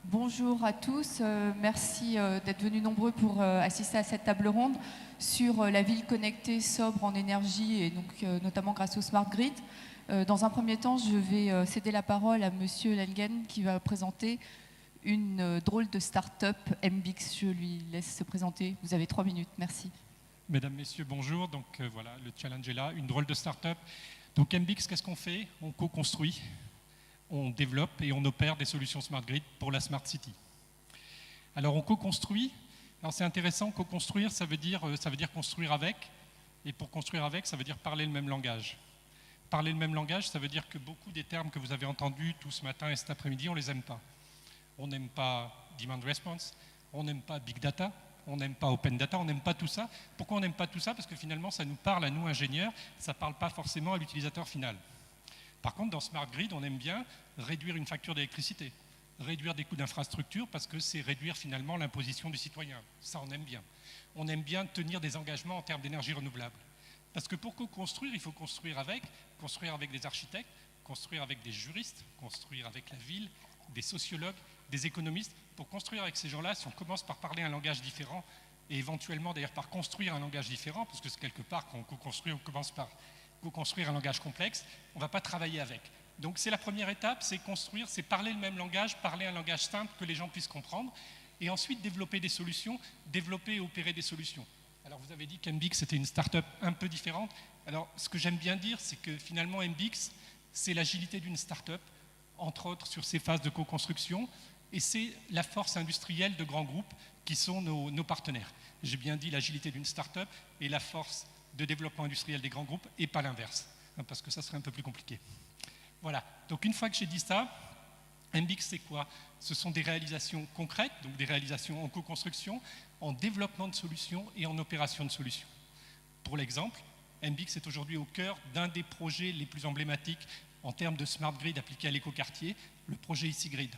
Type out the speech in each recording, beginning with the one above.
Bonjour à tous, merci d'être venus nombreux pour assister à cette table ronde sur la ville connectée, sobre en énergie et donc notamment grâce au Smart Grid. Dans un premier temps, je vais céder la parole à Monsieur Lengen qui va présenter une drôle de start-up, MBX. Je lui laisse se présenter. Vous avez 3 minutes, merci. Mesdames, Messieurs, bonjour. Donc voilà, le challenge est là, une drôle de start-up. Donc MBX, qu'est-ce qu'on fait? On co-construit, on développe et on opère des solutions Smart Grid pour la Smart City. Alors on co-construit. Alors c'est intéressant, co-construire, ça veut dire construire avec. Et pour construire avec, ça veut dire parler le même langage. Parler le même langage, ça veut dire que beaucoup des termes que vous avez entendus tout ce matin et cet après-midi, on ne les aime pas. On n'aime pas Demand Response, on n'aime pas Big Data, on n'aime pas Open Data, on n'aime pas tout ça. Pourquoi on n'aime pas tout ça? Parce que finalement, ça nous parle à nous, ingénieurs, ça ne parle pas forcément à l'utilisateur final. Par contre, dans Smart Grid, on aime bien réduire une facture d'électricité, réduire des coûts d'infrastructure, parce que c'est réduire finalement l'imposition du citoyen. Ça, on aime bien. On aime bien tenir des engagements en termes d'énergie renouvelable. Parce que pour construire, il faut construire avec des architectes, construire avec des juristes, construire avec la ville, des sociologues, des économistes. Pour construire avec ces gens-là, si on commence par parler un langage différent, et éventuellement d'ailleurs par construire un langage différent, parce que c'est quelque part quand on co-construit, on commence par co-construire un langage complexe, on ne va pas travailler avec. Donc c'est la première étape, c'est construire, c'est parler le même langage, parler un langage simple que les gens puissent comprendre, et ensuite développer des solutions, développer et opérer des solutions. Alors vous avez dit qu'MBX c'était une start-up un peu différente. Alors ce que j'aime bien dire, c'est que finalement MBX, c'est l'agilité d'une start-up, entre autres sur ces phases de co-construction, et c'est la force industrielle de grands groupes qui sont nos partenaires. J'ai bien dit l'agilité d'une start-up et la force de développement industriel des grands groupes, et pas l'inverse, parce que ça serait un peu plus compliqué. Voilà, donc une fois que j'ai dit ça, MBX c'est quoi? Ce sont des réalisations concrètes, donc des réalisations en co-construction, en développement de solutions et en opération de solutions. Pour l'exemple, MBX est aujourd'hui au cœur d'un des projets les plus emblématiques en termes de Smart Grid appliqué à l'écoquartier, le projet EasyGrid.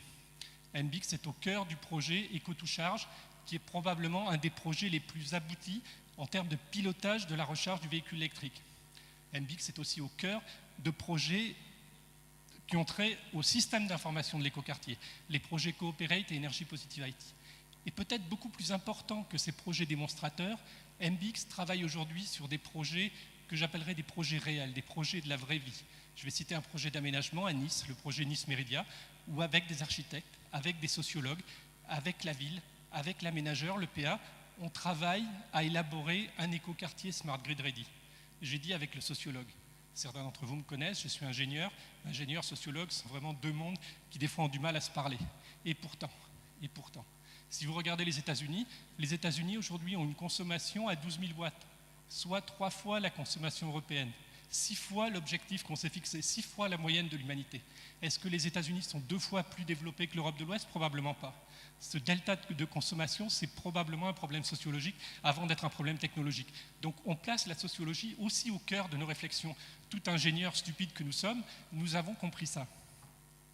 MBX est au cœur du projet Eco2Charge, qui est probablement un des projets les plus aboutis en termes de pilotage de la recharge du véhicule électrique. MBX est aussi au cœur de projets qui ont trait au système d'information de l'écoquartier, les projets Cooperate et Énergie Positive IT. Et peut-être beaucoup plus important que ces projets démonstrateurs, MBX travaille aujourd'hui sur des projets que j'appellerais des projets réels, des projets de la vraie vie. Je vais citer un projet d'aménagement à Nice, le projet Nice Meridia, où avec des architectes, avec des sociologues, avec la ville, avec l'aménageur, le PA, on travaille à élaborer un écoquartier Smart Grid Ready. J'ai dit avec le sociologue. Certains d'entre vous me connaissent, je suis ingénieur. Ingénieur, sociologue sont vraiment deux mondes qui des fois ont du mal à se parler. Et pourtant, si vous regardez les États-Unis aujourd'hui ont une consommation à 12 000 watts, soit 3 fois la consommation européenne, 6 fois l'objectif qu'on s'est fixé, 6 fois la moyenne de l'humanité. Est-ce que les États-Unis sont 2 fois plus développés que l'Europe de l'Ouest? Probablement pas. Ce delta de consommation, c'est probablement un problème sociologique avant d'être un problème technologique. Donc on place la sociologie aussi au cœur de nos réflexions. Tout ingénieur stupide que nous sommes, nous avons compris ça.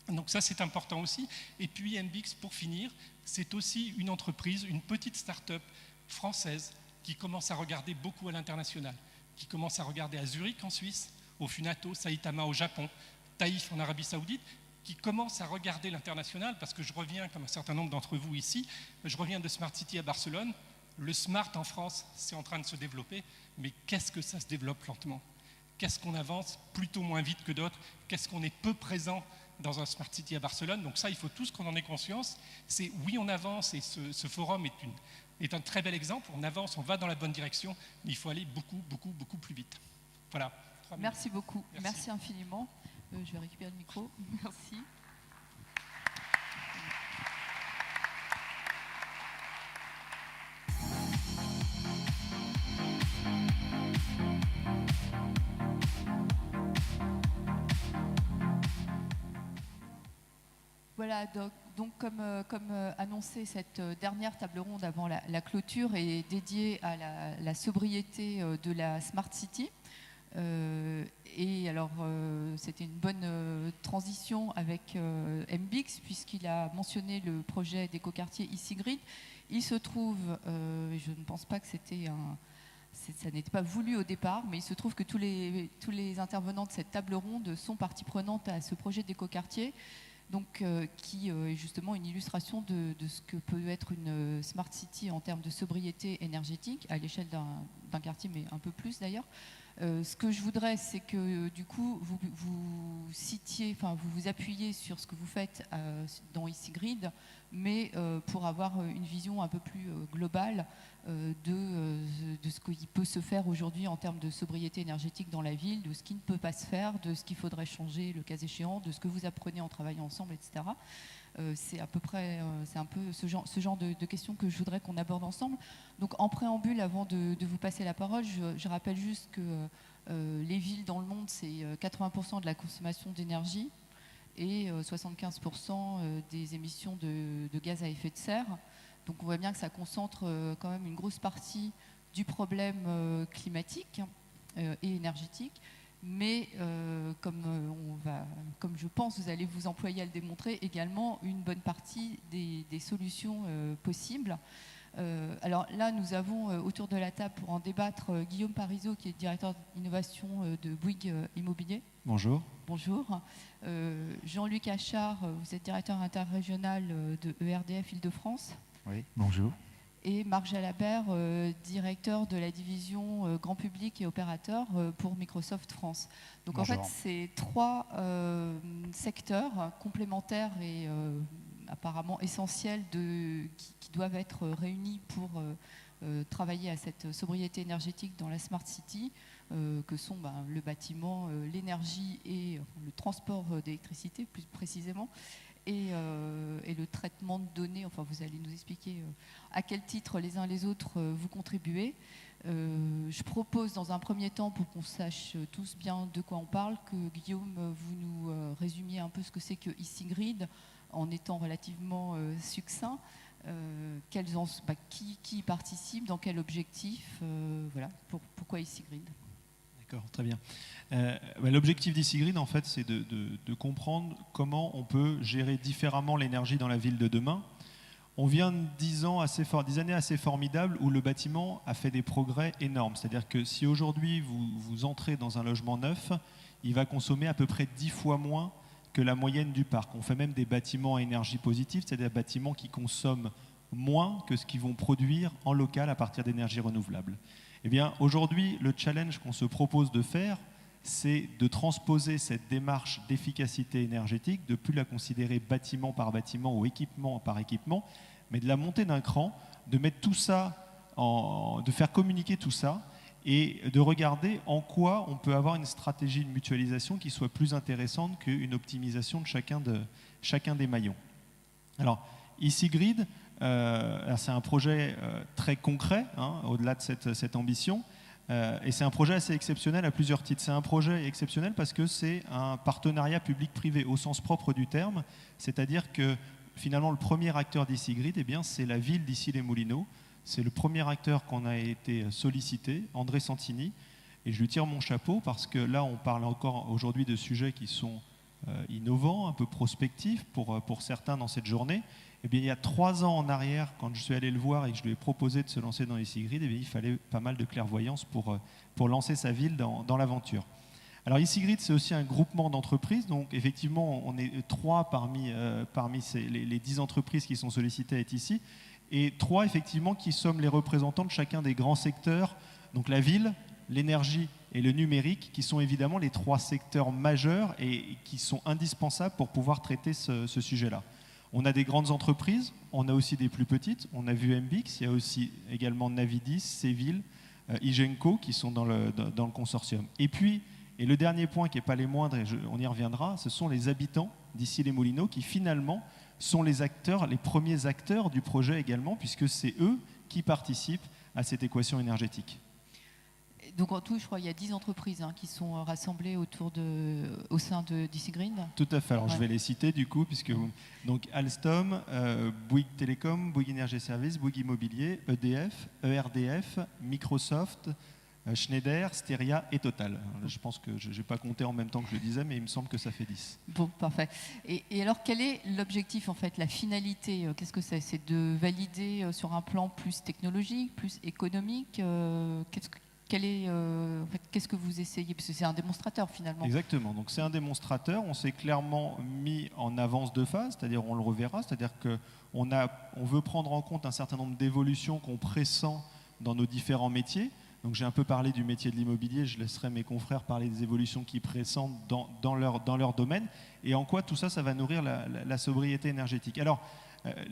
Donc ça, c'est important aussi. Et puis MBX, pour finir, c'est aussi une entreprise, une petite start-up française qui commence à regarder beaucoup à l'international, qui commence à regarder à Zurich en Suisse, au Funato, Saitama au Japon, Taïf en Arabie Saoudite, qui commence à regarder l'international, parce que je reviens, comme un certain nombre d'entre vous ici, je reviens de Smart City à Barcelone. Le Smart en France, c'est en train de se développer, mais qu'est-ce que ça se développe lentement? Qu'est-ce qu'on avance plutôt moins vite que d'autres? Qu'est-ce qu'on est peu présent dans un Smart City à Barcelone? Donc ça, il faut tous qu'on en ait conscience. C'est oui, on avance, et ce forum est un très bel exemple. On avance, on va dans la bonne direction, mais il faut aller beaucoup plus vite. Voilà. Merci beaucoup. Merci infiniment. Je vais récupérer le micro. Merci. Voilà, donc comme annoncé, cette dernière table ronde avant la clôture est dédiée à la sobriété de la Smart City. Et alors, c'était une bonne transition avec MBX, puisqu'il a mentionné le projet d'écoquartier EasyGrid. Il se trouve, je ne pense pas que ça n'était pas voulu au départ, mais il se trouve que tous les intervenants de cette table ronde sont partie prenante à ce projet d'écoquartier. donc qui est justement une illustration de ce que peut être une smart city en termes de sobriété énergétique à l'échelle d'un quartier, mais un peu plus d'ailleurs. Ce que je voudrais, c'est que du coup, vous citiez, enfin, vous vous appuyez sur ce que vous faites dans EasyGrid, mais pour avoir une vision un peu plus globale de ce qui peut se faire aujourd'hui en termes de sobriété énergétique dans la ville, de ce qui ne peut pas se faire, de ce qu'il faudrait changer le cas échéant, de ce que vous apprenez en travaillant ensemble, etc. C'est à peu près, c'est un peu ce genre de questions que je voudrais qu'on aborde ensemble. Donc en préambule, avant de vous passer la parole, je rappelle juste que les villes dans le monde, c'est 80% de la consommation d'énergie et 75% des émissions de gaz à effet de serre. Donc on voit bien que ça concentre quand même une grosse partie du problème climatique et énergétique. Mais comme je pense, vous allez vous employer à le démontrer, également une bonne partie des solutions possibles. Alors là, nous avons autour de la table pour en débattre Guillaume Parisot, qui est directeur d'innovation de Bouygues Immobilier. Bonjour. Bonjour. Jean-Luc Achard, vous êtes directeur interrégional de ERDF Île-de-France. Oui, bonjour. Et Marc Jalabert, directeur de la division grand public et opérateur pour Microsoft France. Donc bonjour. En fait, c'est trois secteurs complémentaires et apparemment essentiels qui doivent être réunis pour travailler à cette sobriété énergétique dans la Smart City, que sont le bâtiment, l'énergie et le transport d'électricité plus précisément. Et le traitement de données, enfin vous allez nous expliquer à quel titre les uns les autres vous contribuez. Je propose dans un premier temps, pour qu'on sache tous bien de quoi on parle, que Guillaume, vous nous résumiez un peu ce que c'est que EasyGrid, en étant relativement succinct. Qui y participe, dans quel objectif, voilà, pourquoi EasyGrid. D'accord, très bien. L'objectif d'EasyGrid, en fait, c'est de comprendre comment on peut gérer différemment l'énergie dans la ville de demain. On vient de 10 années assez formidables où le bâtiment a fait des progrès énormes. C'est-à-dire que si aujourd'hui vous entrez dans un logement neuf, il va consommer à peu près 10 fois moins que la moyenne du parc. On fait même des bâtiments à énergie positive, c'est-à-dire des bâtiments qui consomment moins que ce qu'ils vont produire en local à partir d'énergies renouvelables. Eh bien, aujourd'hui, le challenge qu'on se propose de faire, c'est de transposer cette démarche d'efficacité énergétique, de ne plus la considérer bâtiment par bâtiment ou équipement par équipement, mais de la monter d'un cran, de mettre tout ça, de faire communiquer tout ça et de regarder en quoi on peut avoir une stratégie de mutualisation qui soit plus intéressante qu'une optimisation de chacun des maillons. Alors, EasyGrid, c'est un projet très concret, au-delà de cette ambition. Et c'est un projet assez exceptionnel à plusieurs titres. C'est un projet exceptionnel parce que c'est un partenariat public-privé au sens propre du terme, c'est-à-dire que finalement le premier acteur d'EasyGrid, c'est la ville d'Issy-les-Moulineaux. C'est le premier acteur qu'on a été sollicité, André Santini, et je lui tire mon chapeau parce que là on parle encore aujourd'hui de sujets qui sont innovants, un peu prospectifs pour certains dans cette journée. Il y a 3 ans en arrière, quand je suis allé le voir et que je lui ai proposé de se lancer dans EasyGrid, il fallait pas mal de clairvoyance pour lancer sa ville dans l'aventure. Alors EasyGrid, c'est aussi un groupement d'entreprises. Donc effectivement, on est 3 parmi les 10 entreprises qui sont sollicitées à être ici. Et 3, effectivement, qui sommes les représentants de chacun des grands secteurs. Donc la ville, l'énergie et le numérique, qui sont évidemment les 3 secteurs majeurs et qui sont indispensables pour pouvoir traiter ce sujet-là. On a des grandes entreprises, on a aussi des plus petites. On a vu MBX, il y a aussi également Navidis, Séville, Igenco qui sont dans le consortium. Et puis, et le dernier point qui n'est pas les moindres, et on y reviendra, ce sont les habitants d'Issy-les-Moulineaux qui finalement sont les premiers acteurs du projet également, puisque c'est eux qui participent à cette équation énergétique. Donc en tout, je crois qu'il y a 10 entreprises qui sont rassemblées au sein d'EasyGrid. Tout à fait. Alors je vais les citer du coup, puisque donc Alstom, Bouygues Télécom, Bouygues Énergie Services, Bouygues Immobilier, EDF, ERDF, Microsoft, Schneider, Steria et Total. Je pense que je n'ai pas compté en même temps que je le disais, mais il me semble que ça fait 10. Bon, parfait. Et alors, quel est l'objectif, en fait, la finalité? Qu'est-ce que c'est? C'est de valider sur un plan plus technologique, plus économique? en fait, qu'est-ce que vous essayez? Parce que c'est un démonstrateur finalement. Exactement, donc c'est un démonstrateur, on s'est clairement mis en avance de phase, c'est-à-dire on le reverra, c'est-à-dire qu'on veut prendre en compte un certain nombre d'évolutions qu'on pressent dans nos différents métiers. Donc j'ai un peu parlé du métier de l'immobilier, je laisserai mes confrères parler des évolutions qui pressentent dans leur domaine, et en quoi tout ça, ça va nourrir la sobriété énergétique. Alors,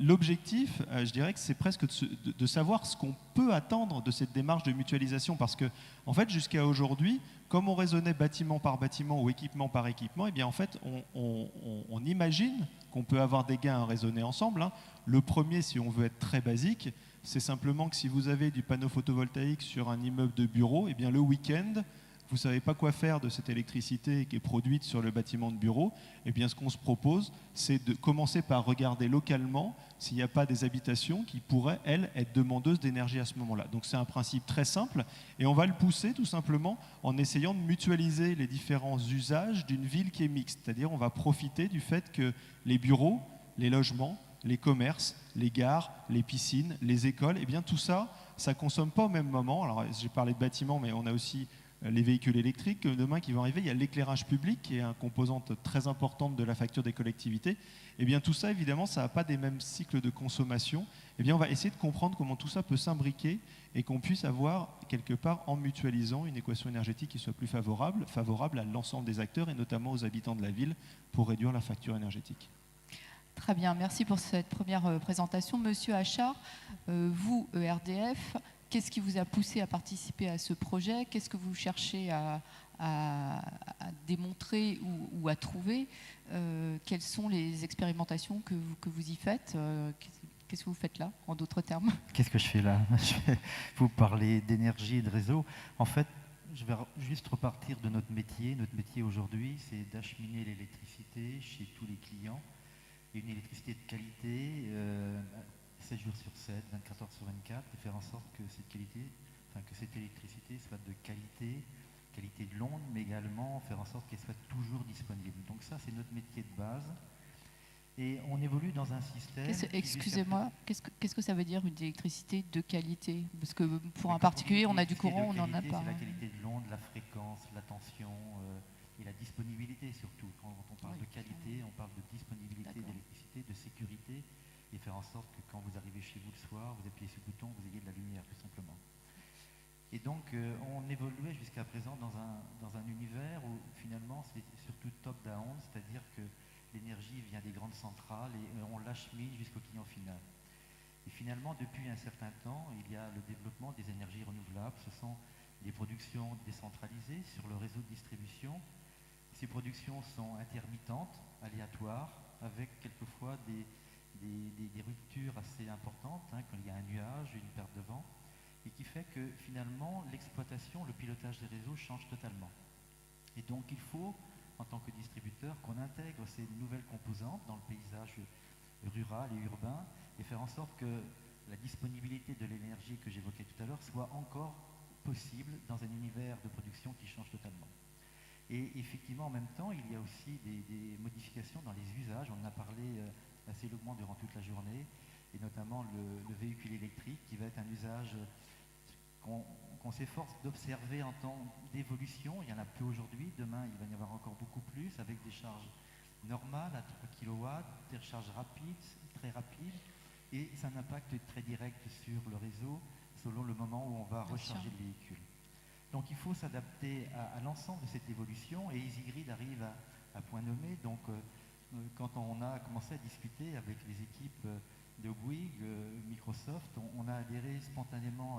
l'objectif, je dirais que c'est presque de savoir ce qu'on peut attendre de cette démarche de mutualisation, parce que, en fait, jusqu'à aujourd'hui, comme on raisonnait bâtiment par bâtiment ou équipement par équipement, eh bien, en fait, on imagine qu'on peut avoir des gains à raisonner ensemble, hein. Le premier, si on veut être très basique, c'est simplement que si vous avez du panneau photovoltaïque sur un immeuble de bureau, eh bien, le week-end, vous ne savez pas quoi faire de cette électricité qui est produite sur le bâtiment de bureau, eh bien, ce qu'on se propose, c'est de commencer par regarder localement s'il n'y a pas des habitations qui pourraient, elles, être demandeuses d'énergie à ce moment-là. Donc c'est un principe très simple et on va le pousser tout simplement en essayant de mutualiser les différents usages d'une ville qui est mixte. C'est-à-dire on va profiter du fait que les bureaux, les logements, les commerces, les gares, les piscines, les écoles, eh bien tout ça, ça ne consomme pas au même moment. Alors j'ai parlé de bâtiments, mais on a aussi les véhicules électriques demain qui vont arriver, il y a l'éclairage public qui est une composante très importante de la facture des collectivités. Et bien tout ça, évidemment, ça n'a pas des mêmes cycles de consommation. Et bien on va essayer de comprendre comment tout ça peut s'imbriquer et qu'on puisse avoir quelque part, en mutualisant, une équation énergétique qui soit plus favorable à l'ensemble des acteurs et notamment aux habitants de la ville pour réduire la facture énergétique. Très bien, merci pour cette première présentation. Monsieur Achard, vous, ERDF, qu'est-ce qui vous a poussé à participer à ce projet? Qu'est-ce que vous cherchez à démontrer ou à trouver? Quelles sont les expérimentations que vous y faites? Qu'est-ce que vous faites là, en d'autres termes? Qu'est-ce que je fais là? Je vais vous parler d'énergie et de réseau. En fait, je vais juste repartir de notre métier. Notre métier aujourd'hui, c'est d'acheminer l'électricité chez tous les clients. Et une électricité de qualité, 7 jours sur 7, 24 heures sur 24, et faire en sorte que cette électricité soit de qualité de l'onde, mais également faire en sorte qu'elle soit toujours disponible. Donc ça, c'est notre métier de base. Et on évolue dans un système... Excusez-moi, qu'est-ce que ça veut dire une électricité de qualité? Parce que pour un particulier, on a du courant, on n'en a pas. C'est la qualité de l'onde, la fréquence, la tension et la disponibilité surtout. Quand on parle de qualité, on parle de disponibilité d'électricité, de sécurité, et faire en sorte que quand vous arrivez chez vous le soir, vous appuyez sur le bouton, vous ayez de la lumière tout simplement. Et donc on évoluait jusqu'à présent dans un univers où finalement c'est surtout top-down, c'est-à-dire que l'énergie vient des grandes centrales et on l'achemine jusqu'au client final. Et finalement, depuis un certain temps, il y a le développement des énergies renouvelables. Ce sont des productions décentralisées sur le réseau de distribution. Ces productions sont intermittentes, aléatoires, avec quelquefois des ruptures assez importantes, hein, quand il y a un nuage, une perte de vent, et qui fait que finalement l'exploitation, le pilotage des réseaux change totalement. Et donc il faut, en tant que distributeur, qu'on intègre ces nouvelles composantes dans le paysage rural et urbain et faire en sorte que la disponibilité de l'énergie que j'évoquais tout à l'heure soit encore possible dans un univers de production qui change totalement. Et effectivement, en même temps, il y a aussi des modifications dans les usages. On en a parlé assez longuement durant toute la journée, et notamment le véhicule électrique qui va être un usage qu'on s'efforce d'observer en temps d'évolution. Il n'y en a plus aujourd'hui, demain il va y en avoir encore beaucoup plus, avec des charges normales à 3 kW, des recharges rapides, très rapides, et ça a un impact très direct sur le réseau selon le moment où on va recharger le véhicule. Donc il faut s'adapter à l'ensemble de cette évolution, et EasyGrid arrive à point nommé. Donc quand on a commencé à discuter avec les équipes de Bouygues, Microsoft, on a adhéré spontanément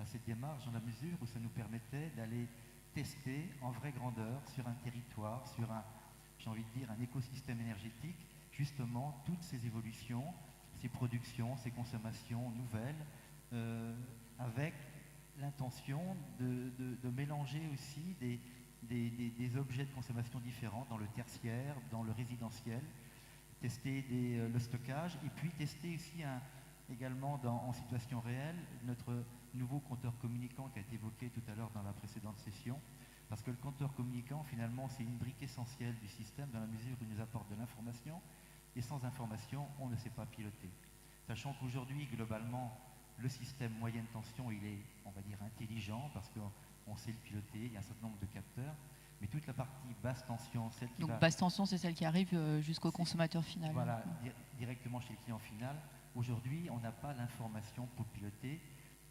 à cette démarche dans la mesure où ça nous permettait d'aller tester en vraie grandeur sur un territoire, sur j'ai envie de dire, un écosystème énergétique, justement toutes ces évolutions, ces productions, ces consommations nouvelles, avec l'intention de mélanger aussi des objets de consommation différents dans le tertiaire, dans le résidentiel, tester le stockage, et puis tester aussi également en situation réelle notre nouveau compteur communicant qui a été évoqué tout à l'heure dans la précédente session, parce que le compteur communicant, finalement, c'est une brique essentielle du système dans la mesure où il nous apporte de l'information, et sans information, on ne sait pas piloter. Sachant qu'aujourd'hui, globalement, le système moyenne tension, il est, on va dire, intelligent, parce on sait le piloter, il y a un certain nombre de capteurs, mais toute la partie basse tension, celle qui Donc va basse tension, c'est celle qui arrive jusqu'au consommateur final. voilà, directement chez le client final. Aujourd'hui, on n'a pas l'information pour piloter,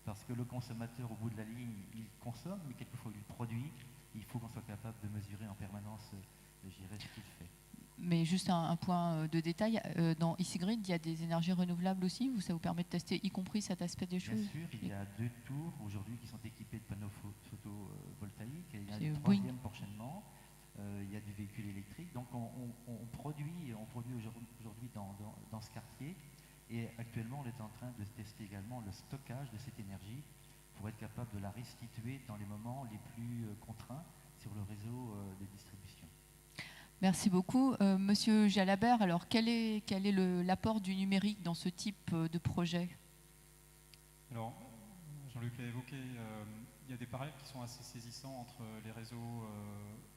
parce que le consommateur, au bout de la ligne, il consomme, mais quelquefois il produit. Il faut qu'on soit capable de mesurer en permanence, je dirais, ce qu'il fait. Mais juste un point de détail, dans EasyGrid, il y a des énergies renouvelables aussi, ça vous permet de tester y compris cet aspect des choses? Bien sûr, il y a 2 tours aujourd'hui qui sont équipés de panneaux photovoltaïques, et il y a C'est une Bouygues. 3e prochainement. Il y a du véhicule électrique, donc on produit aujourd'hui dans ce quartier, et actuellement on est en train de tester également le stockage de cette énergie pour être capable de la restituer dans les moments les plus contraints sur le réseau de distribution. Merci beaucoup. Monsieur Jalabert, alors quel est l'apport du numérique dans ce type de projet? Alors, Jean-Luc l'a évoqué, il y a des parallèles qui sont assez saisissants entre les réseaux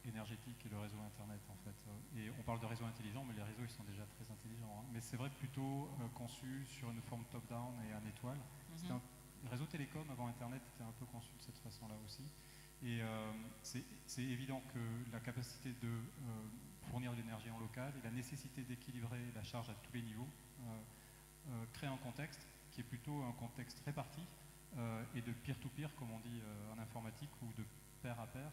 énergétiques et le réseau Internet, en fait. Et on parle de réseaux intelligents, mais les réseaux, ils sont déjà très intelligents. Hein. Mais c'est vrai, plutôt conçus sur une forme top-down et en étoile. Le réseau télécom avant Internet était un peu conçu de cette façon-là aussi. Et c'est évident que la capacité de fournir de l'énergie en local et la nécessité d'équilibrer la charge à tous les niveaux crée un contexte qui est plutôt un contexte réparti et de peer-to-peer, comme on dit en informatique, ou de pair à pair.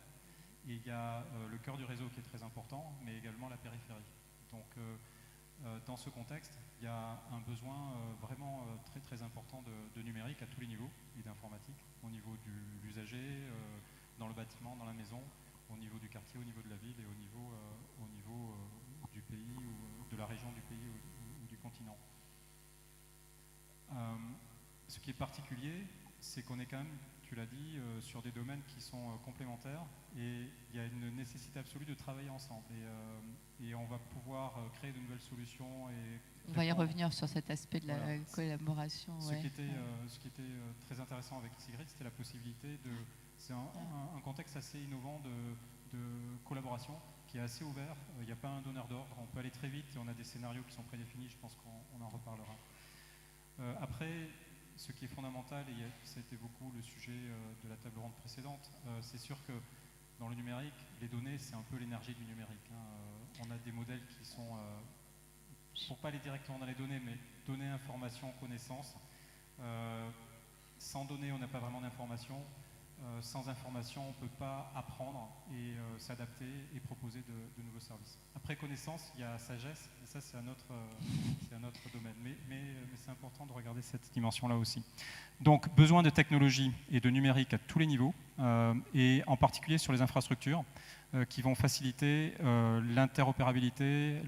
Et il y a le cœur du réseau qui est très important, mais également la périphérie. Donc, dans ce contexte, il y a un besoin vraiment très très important de numérique à tous les niveaux et d'informatique, au niveau de l'usager, dans le bâtiment, dans la maison, au niveau du quartier, au niveau de la ville et au niveau du pays ou de la région du pays ou du continent. Ce qui est particulier, c'est qu'on est quand même, tu l'as dit, sur des domaines qui sont complémentaires, et il y a une nécessité absolue de travailler ensemble, et on va pouvoir créer de nouvelles solutions. On va y revenir sur cet aspect de la collaboration. Ce qui était très intéressant avec EasyGrid, c'était la possibilité c'est un contexte assez innovant de collaboration qui est assez ouvert. Il n'y a pas un donneur d'ordre, on peut aller très vite et on a des scénarios qui sont prédéfinis, je pense qu'on en reparlera. Après, ce qui est fondamental, et ça a été beaucoup le sujet de la table ronde précédente, c'est sûr que dans le numérique, les données, c'est un peu l'énergie du numérique. Hein. On a des modèles qui sont, pour pas aller directement dans les données, mais données, informations, connaissances. Sans données, on n'a pas vraiment d'informations. Sans information, on ne peut pas apprendre et s'adapter et proposer de nouveaux services. Après connaissance, il y a sagesse, et ça c'est un autre domaine. Mais c'est important de regarder cette dimension-là aussi. Donc besoin de technologie et de numérique à tous les niveaux, et en particulier sur les infrastructures qui vont faciliter l'interopérabilité,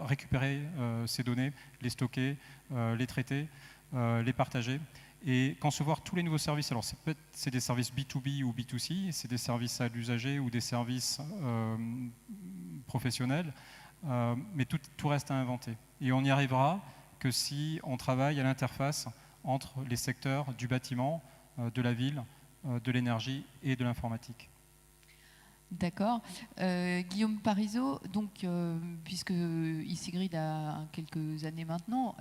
récupérer ces données, les stocker, les traiter, les partager. Et concevoir tous les nouveaux services. Alors c'est des services B2B ou B2C, c'est des services à l'usager ou des services professionnels, mais tout reste à inventer. Et on n'y arrivera que si on travaille à l'interface entre les secteurs du bâtiment, de la ville, de l'énergie et de l'informatique. D'accord. Guillaume Parisot, donc, puisque EasyGrid a quelques années maintenant,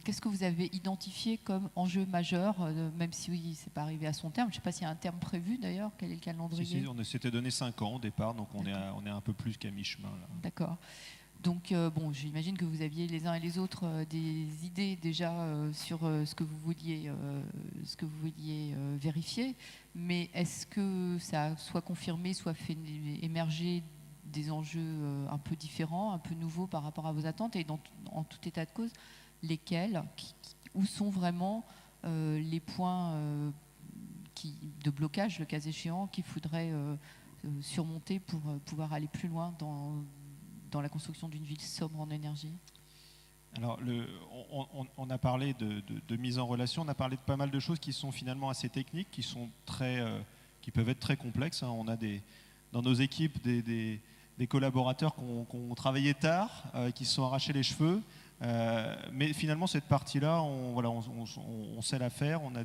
qu'est-ce que vous avez identifié comme enjeu majeur, même si oui, c'est pas arrivé à son terme? Je ne sais pas s'il y a un terme prévu d'ailleurs, quel est le calendrier? Si, on s'était donné 5 ans au départ, donc on est un peu plus qu'à mi-chemin. D'accord. Donc, bon, j'imagine que vous aviez les uns et les autres des idées déjà sur ce que vous vouliez vérifier, mais est-ce que ça a soit confirmé, soit fait émerger des enjeux un peu différents, un peu nouveaux par rapport à vos attentes, et en tout état de cause, lesquels, où sont vraiment les points de blocage, le cas échéant, qu'il faudrait surmonter pour pouvoir aller plus loin dans la construction d'une ville sobre en énergie? Alors, on a parlé de mise en relation, on a parlé de pas mal de choses qui sont finalement assez techniques, qui peuvent être très complexes. Hein. On a dans nos équipes des collaborateurs qui ont travaillé tard, qui se sont arrachés les cheveux, mais finalement cette partie-là, on sait la faire, on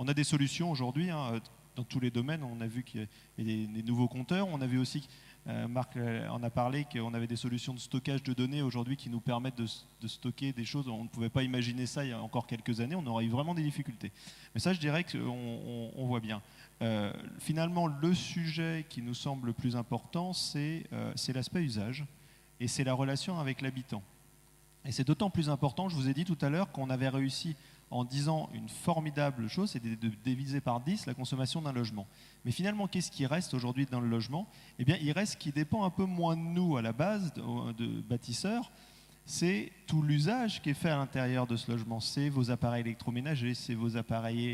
a des solutions aujourd'hui, hein, dans tous les domaines. On a vu qu'il y a des nouveaux compteurs, on a vu aussi Marc en a parlé, qu'on avait des solutions de stockage de données aujourd'hui qui nous permettent de stocker des choses. On ne pouvait pas imaginer ça il y a encore quelques années, on aurait eu vraiment des difficultés. Mais ça, je dirais qu'on voit bien. Finalement, le sujet qui nous semble le plus important, c'est l'aspect usage et c'est la relation avec l'habitant. Et c'est d'autant plus important, je vous ai dit tout à l'heure, qu'on avait réussi en disant une formidable chose, c'est de diviser par 10 la consommation d'un logement. Mais finalement, qu'est-ce qui reste aujourd'hui dans le logement? Eh bien, il reste ce qui dépend un peu moins de nous à la base, de bâtisseurs, c'est tout l'usage qui est fait à l'intérieur de ce logement. C'est vos appareils électroménagers, c'est vos appareils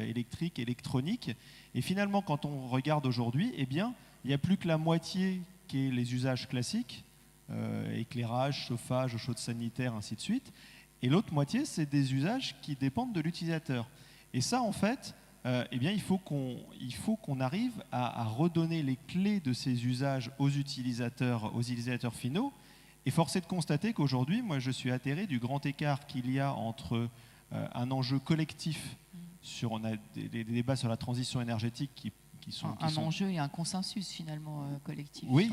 électriques, électroniques. Et finalement, quand on regarde aujourd'hui, eh bien, il n'y a plus que la moitié qui est les usages classiques, éclairage, chauffage, eau chaude sanitaire, ainsi de suite. Et l'autre moitié, c'est des usages qui dépendent de l'utilisateur. Et ça, en fait, eh bien, il faut qu'on arrive à redonner les clés de ces usages aux utilisateurs finaux. Et force est de constater qu'aujourd'hui, moi, je suis atterré du grand écart qu'il y a entre un enjeu collectif on a des débats sur la transition énergétique qui sont enjeu et un consensus finalement collectif. Oui,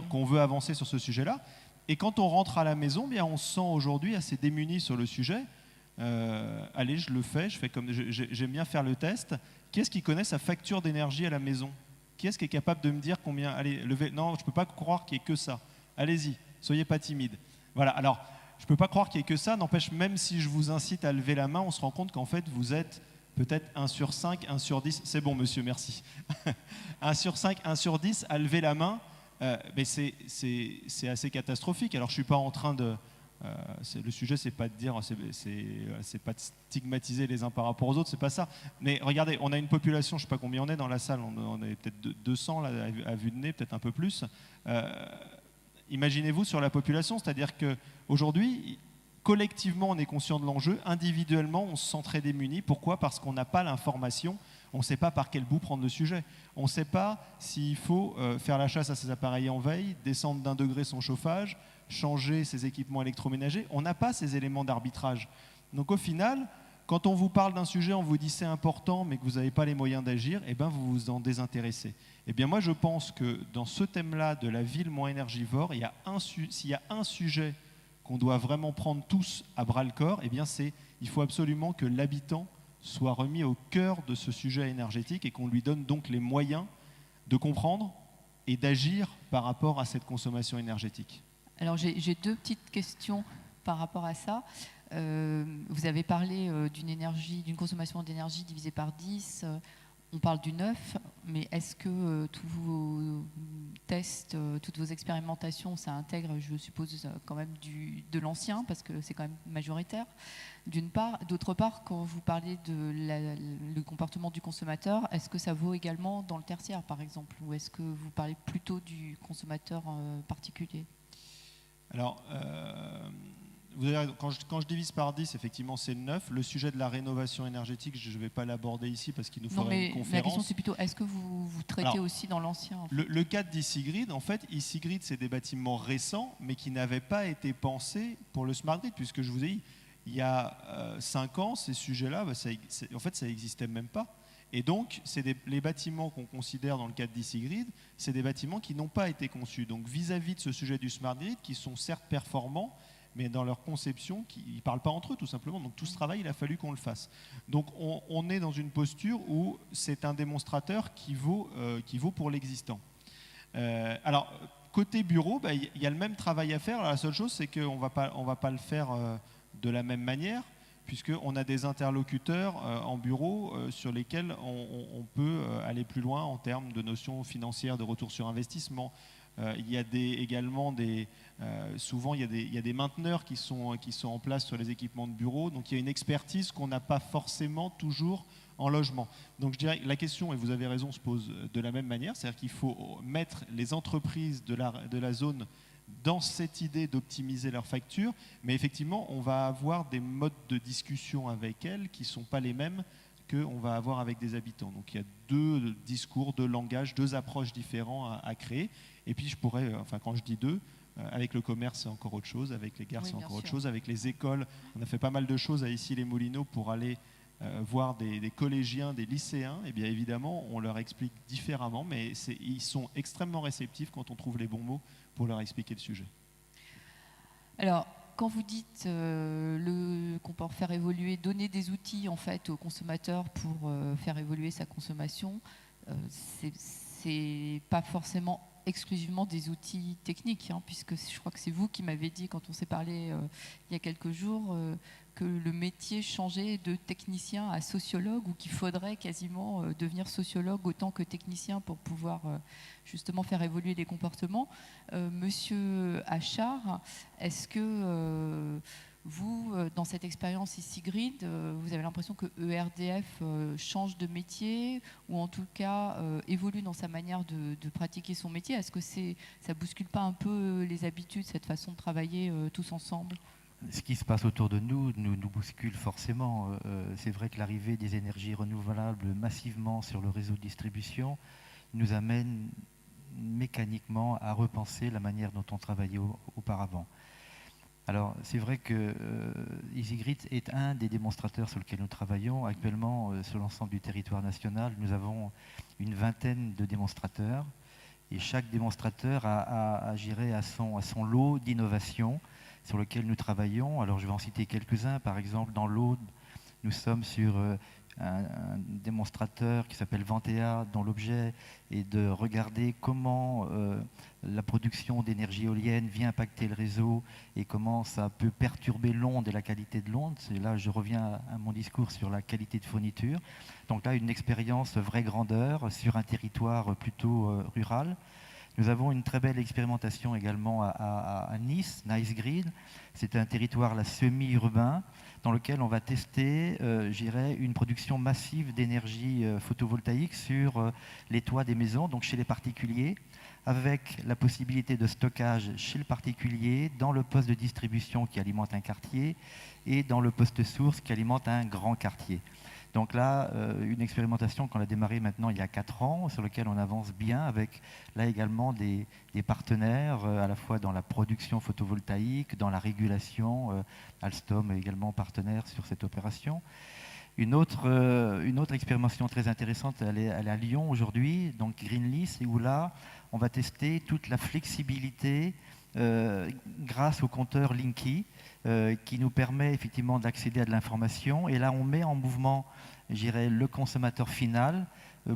qu'on veut avancer sur ce sujet-là. Et quand on rentre à la maison, bien, on se sent aujourd'hui assez démuni sur le sujet. Allez, je le fais, j'aime bien faire le test. Qui est-ce qui connaît sa facture d'énergie à la maison? Qui est-ce qui est capable de me dire combien? Allez, non, je ne peux pas croire qu'il n'y ait que ça. Allez-y, soyez pas timide. Voilà, alors, je ne peux pas croire qu'il n'y ait que ça. N'empêche, même si je vous incite à lever la main, on se rend compte qu'en fait, vous êtes peut-être 1 sur 5, 1 sur 10. C'est bon, monsieur, merci. 1 sur 5, 1 sur 10 à lever la main. Mais c'est assez catastrophique. Alors je suis pas en train de... le sujet, c'est pas de dire, c'est pas de stigmatiser les uns par rapport aux autres, c'est pas ça. Mais regardez, on a une population, je sais pas combien on est dans la salle, on est peut-être 200 là, à vue de nez, peut-être un peu plus. Imaginez-vous sur la population, c'est-à-dire qu'aujourd'hui, collectivement, on est conscient de l'enjeu, individuellement, on se sent très démuni. Pourquoi? Parce qu'on n'a pas l'information. On ne sait pas par quel bout prendre le sujet. On ne sait pas s'il faut faire la chasse à ses appareils en veille, descendre d'1 degré son chauffage, changer ses équipements électroménagers. On n'a pas ces éléments d'arbitrage. Donc au final, quand on vous parle d'un sujet, on vous dit c'est important, mais que vous n'avez pas les moyens d'agir, eh bien vous vous en désintéressez. Eh bien moi je pense que dans ce thème-là de la ville moins énergivore, s'il y a un sujet qu'on doit vraiment prendre tous à bras-le-corps, eh bien il faut absolument que l'habitant soit remis au cœur de ce sujet énergétique et qu'on lui donne donc les moyens de comprendre et d'agir par rapport à cette consommation énergétique. Alors j'ai 2 petites questions par rapport à ça. Vous avez parlé d'une consommation d'énergie divisée par 10. On parle du neuf, mais est-ce que tous vos tests, toutes vos expérimentations, ça intègre, je suppose, quand même de l'ancien, parce que c'est quand même majoritaire, d'une part. D'autre part, quand vous parlez le comportement du consommateur, est-ce que ça vaut également dans le tertiaire, par exemple, ou est-ce que vous parlez plutôt du consommateur particulier? Alors, quand je divise par 10, effectivement, c'est 9. Le sujet de la rénovation énergétique, je ne vais pas l'aborder ici parce qu'il nous faudrait une conférence. La question, c'est plutôt, est-ce que vous traitez aussi dans l'ancien en fait? Le cas d'E-Cgrid, en fait, E-Cgrid, c'est des bâtiments récents, mais qui n'avaient pas été pensés pour le smart grid, puisque je vous ai dit, il y a 5 ans, ces sujets-là, en fait, ça n'existait même pas. Et donc, les bâtiments qu'on considère dans le cadre d'E-Cgrid, c'est des bâtiments qui n'ont pas été conçus. Donc, vis-à-vis de ce sujet du smart grid, qui sont certes performants, mais dans leur conception, ils ne parlent pas entre eux, tout simplement. Donc tout ce travail, il a fallu qu'on le fasse. Donc on est dans une posture où c'est un démonstrateur qui vaut pour l'existant. Alors, côté bureau, il y a le même travail à faire. Alors, la seule chose, c'est qu'on va pas le faire de la même manière, puisqu'on a des interlocuteurs en bureau sur lesquels on peut aller plus loin en termes de notions financières, de retour sur investissement. Il y a souvent il y a des mainteneurs qui sont en place sur les équipements de bureau, donc il y a une expertise qu'on n'a pas forcément toujours en logement. Donc je dirais que la question, et vous avez raison, se pose de la même manière, c'est-à-dire qu'il faut mettre les entreprises de la zone dans cette idée d'optimiser leurs factures, mais effectivement on va avoir des modes de discussion avec elles qui ne sont pas les mêmes qu'on va avoir avec des habitants. Donc il y a 2 discours, 2 langages, 2 approches différents à créer. Et puis je pourrais, quand je dis 2, avec le commerce c'est encore autre chose, avec les gares c'est encore autre chose, avec les écoles, on a fait pas mal de choses à Issy-les-Moulineaux pour aller voir des collégiens, des lycéens, eh bien évidemment, on leur explique différemment, mais ils sont extrêmement réceptifs quand on trouve les bons mots pour leur expliquer le sujet. Alors, quand vous dites qu'on peut faire évoluer, donner des outils en fait au consommateur pour faire évoluer sa consommation, c'est pas forcément exclusivement des outils techniques, hein, puisque je crois que c'est vous qui m'avez dit quand on s'est parlé il y a quelques jours que le métier changeait de technicien à sociologue, ou qu'il faudrait quasiment devenir sociologue autant que technicien pour pouvoir justement faire évoluer les comportements. Monsieur Achard, est-ce que vous, dans cette expérience e-Sigrid, vous avez l'impression que ERDF change de métier, ou en tout cas évolue dans sa manière de pratiquer son métier? Est-ce que ça bouscule pas un peu les habitudes, cette façon de travailler tous ensemble? Ce qui se passe autour de nous bouscule forcément. C'est vrai que l'arrivée des énergies renouvelables massivement sur le réseau de distribution nous amène mécaniquement à repenser la manière dont on travaillait auparavant. Alors, c'est vrai que e-Sigrid est un des démonstrateurs sur lesquels nous travaillons. Actuellement, sur l'ensemble du territoire national, nous avons une vingtaine de démonstrateurs. Et chaque démonstrateur a géré à son lot d'innovations sur lequel nous travaillons. Alors, je vais en citer quelques-uns. Par exemple, dans l'Aude, nous sommes sur un démonstrateur qui s'appelle Ventea, dont l'objet est de regarder comment la production d'énergie éolienne vient impacter le réseau et comment ça peut perturber l'onde et la qualité de l'onde. Et là, je reviens à mon discours sur la qualité de fourniture. Donc là, une expérience vraie grandeur sur un territoire plutôt rural. Nous avons une très belle expérimentation également à Nice, Nice Grid. C'est un territoire semi-urbain dans lequel on va tester une production massive d'énergie photovoltaïque sur les toits des maisons, donc chez les particuliers, avec la possibilité de stockage chez le particulier, dans le poste de distribution qui alimente un quartier et dans le poste source qui alimente un grand quartier. Donc là, une expérimentation qu'on a démarrée maintenant il y a 4 ans, sur laquelle on avance bien, avec là également des partenaires, à la fois dans la production photovoltaïque, dans la régulation. Alstom est également partenaire sur cette opération. Une autre expérimentation très intéressante, elle est à Lyon aujourd'hui, donc Greenlease, et où là, on va tester toute la flexibilité grâce au compteur Linky, qui nous permet effectivement d'accéder à de l'information. Et là, on met en mouvement, le consommateur final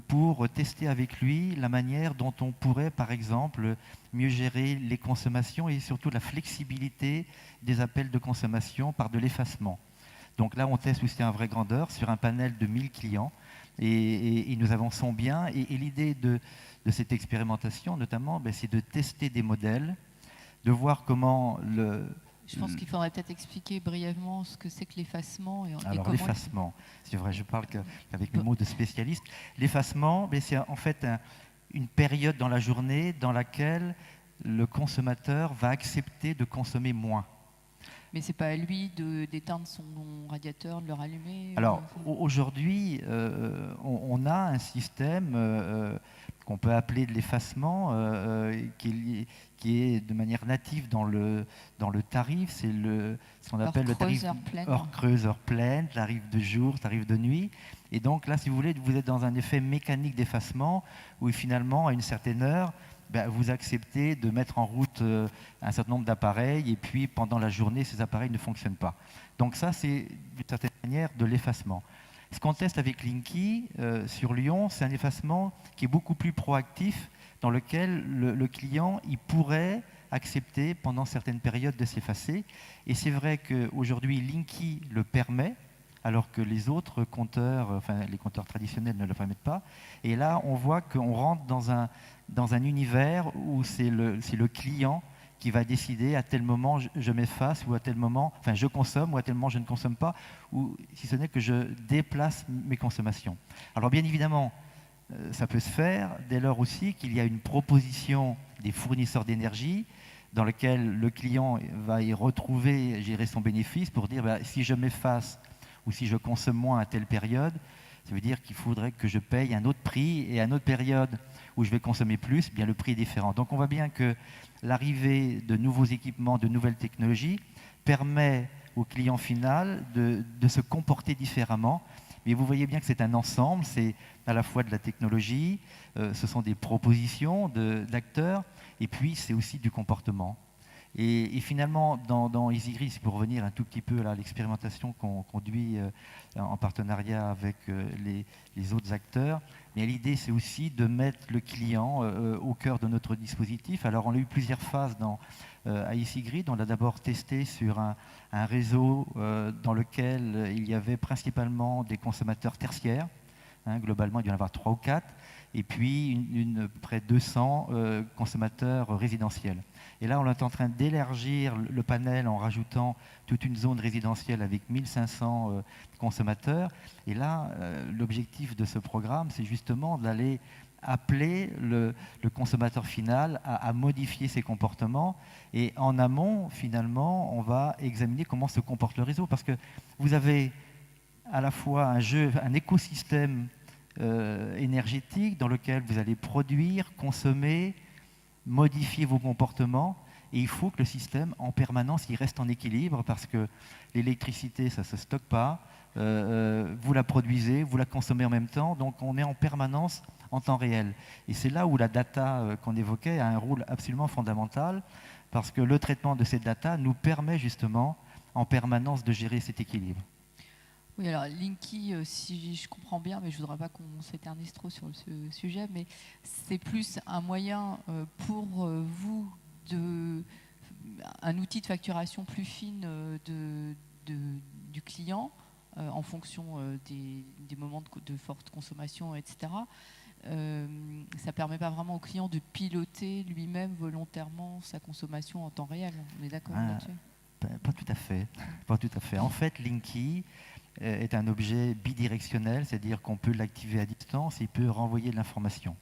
pour tester avec lui la manière dont on pourrait, par exemple, mieux gérer les consommations et surtout la flexibilité des appels de consommation par de l'effacement. Donc là, on teste aussi un vrai grandeur sur un panel de 1000 clients et nous avançons bien. Et l'idée de cette expérimentation, notamment, c'est de tester des modèles, de voir comment Je pense qu'il faudrait peut-être expliquer brièvement ce que c'est que l'effacement. Alors l'effacement, c'est vrai, je parle avec le mot de spécialiste. L'effacement, c'est en fait une période dans la journée dans laquelle le consommateur va accepter de consommer moins. Mais ce n'est pas à lui d'éteindre son radiateur, de le rallumer? Alors aujourd'hui, on a un système qu'on peut appeler de l'effacement, qui est de manière native dans le tarif. C'est ce qu'on appelle le tarif heure creuse, heure pleine, tarif de jour, tarif de nuit. Et donc là, si vous voulez, vous êtes dans un effet mécanique d'effacement où finalement, à une certaine heure, vous acceptez de mettre en route un certain nombre d'appareils et puis pendant la journée, ces appareils ne fonctionnent pas. Donc ça, c'est d'une certaine manière de l'effacement. Ce qu'on teste avec Linky sur Lyon, c'est un effacement qui est beaucoup plus proactif, dans lequel le client il pourrait accepter pendant certaines périodes de s'effacer. Et c'est vrai qu'aujourd'hui, Linky le permet, alors que les autres compteurs, les compteurs traditionnels ne le permettent pas. Et là, on voit qu'on rentre dans un univers où c'est le client qui va décider à tel moment je m'efface, ou à tel moment, je consomme, ou à tel moment je ne consomme pas, ou si ce n'est que je déplace mes consommations. Alors bien évidemment, ça peut se faire dès lors aussi qu'il y a une proposition des fournisseurs d'énergie dans lequel le client va y retrouver, gérer son bénéfice pour dire si je m'efface ou si je consomme moins à telle période, ça veut dire qu'il faudrait que je paye un autre prix, et à une autre période où je vais consommer plus, bien le prix est différent. Donc on voit bien que l'arrivée de nouveaux équipements, de nouvelles technologies permet au client final de se comporter différemment, Mais vous voyez bien que c'est un ensemble, c'est à la fois de la technologie, ce sont des propositions d'acteurs, et puis c'est aussi du comportement. Et finalement, dans EasyGrid, c'est pour revenir un tout petit peu à l'expérimentation qu'on conduit en partenariat avec les autres acteurs, mais l'idée c'est aussi de mettre le client au cœur de notre dispositif. Alors on a eu plusieurs phases à EasyGrid. On l'a d'abord testé sur un réseau dans lequel il y avait principalement des consommateurs tertiaires. Globalement, il doit y en avoir 3 ou 4, et puis près de 200 consommateurs résidentiels. Et là, on est en train d'élargir le panel en rajoutant toute une zone résidentielle avec 1500 consommateurs. Et là, l'objectif de ce programme, c'est justement d'aller appeler le consommateur final à modifier ses comportements. Et en amont, finalement, on va examiner comment se comporte le réseau. Parce que vous avez à la fois un écosystème énergétique dans lequel vous allez produire, consommer, modifier vos comportements, et il faut que le système en permanence il reste en équilibre, parce que l'électricité ça ne se stocke pas, vous la produisez, vous la consommez en même temps, donc on est en permanence en temps réel. Et c'est là où la data qu'on évoquait a un rôle absolument fondamental, parce que le traitement de ces data nous permet justement en permanence de gérer cet équilibre. Oui, alors Linky, si je comprends bien, mais je ne voudrais pas qu'on s'éternise trop sur ce sujet, mais c'est plus un moyen pour vous, un outil de facturation plus fine du client en fonction des moments de forte consommation, etc. Ça ne permet pas vraiment au client de piloter lui-même volontairement sa consommation en temps réel. On est d'accord là-dessus ? Pas tout à fait. Pas tout à fait. En fait, Linky est un objet bidirectionnel, c'est-à-dire qu'on peut l'activer à distance et il peut renvoyer de l'information.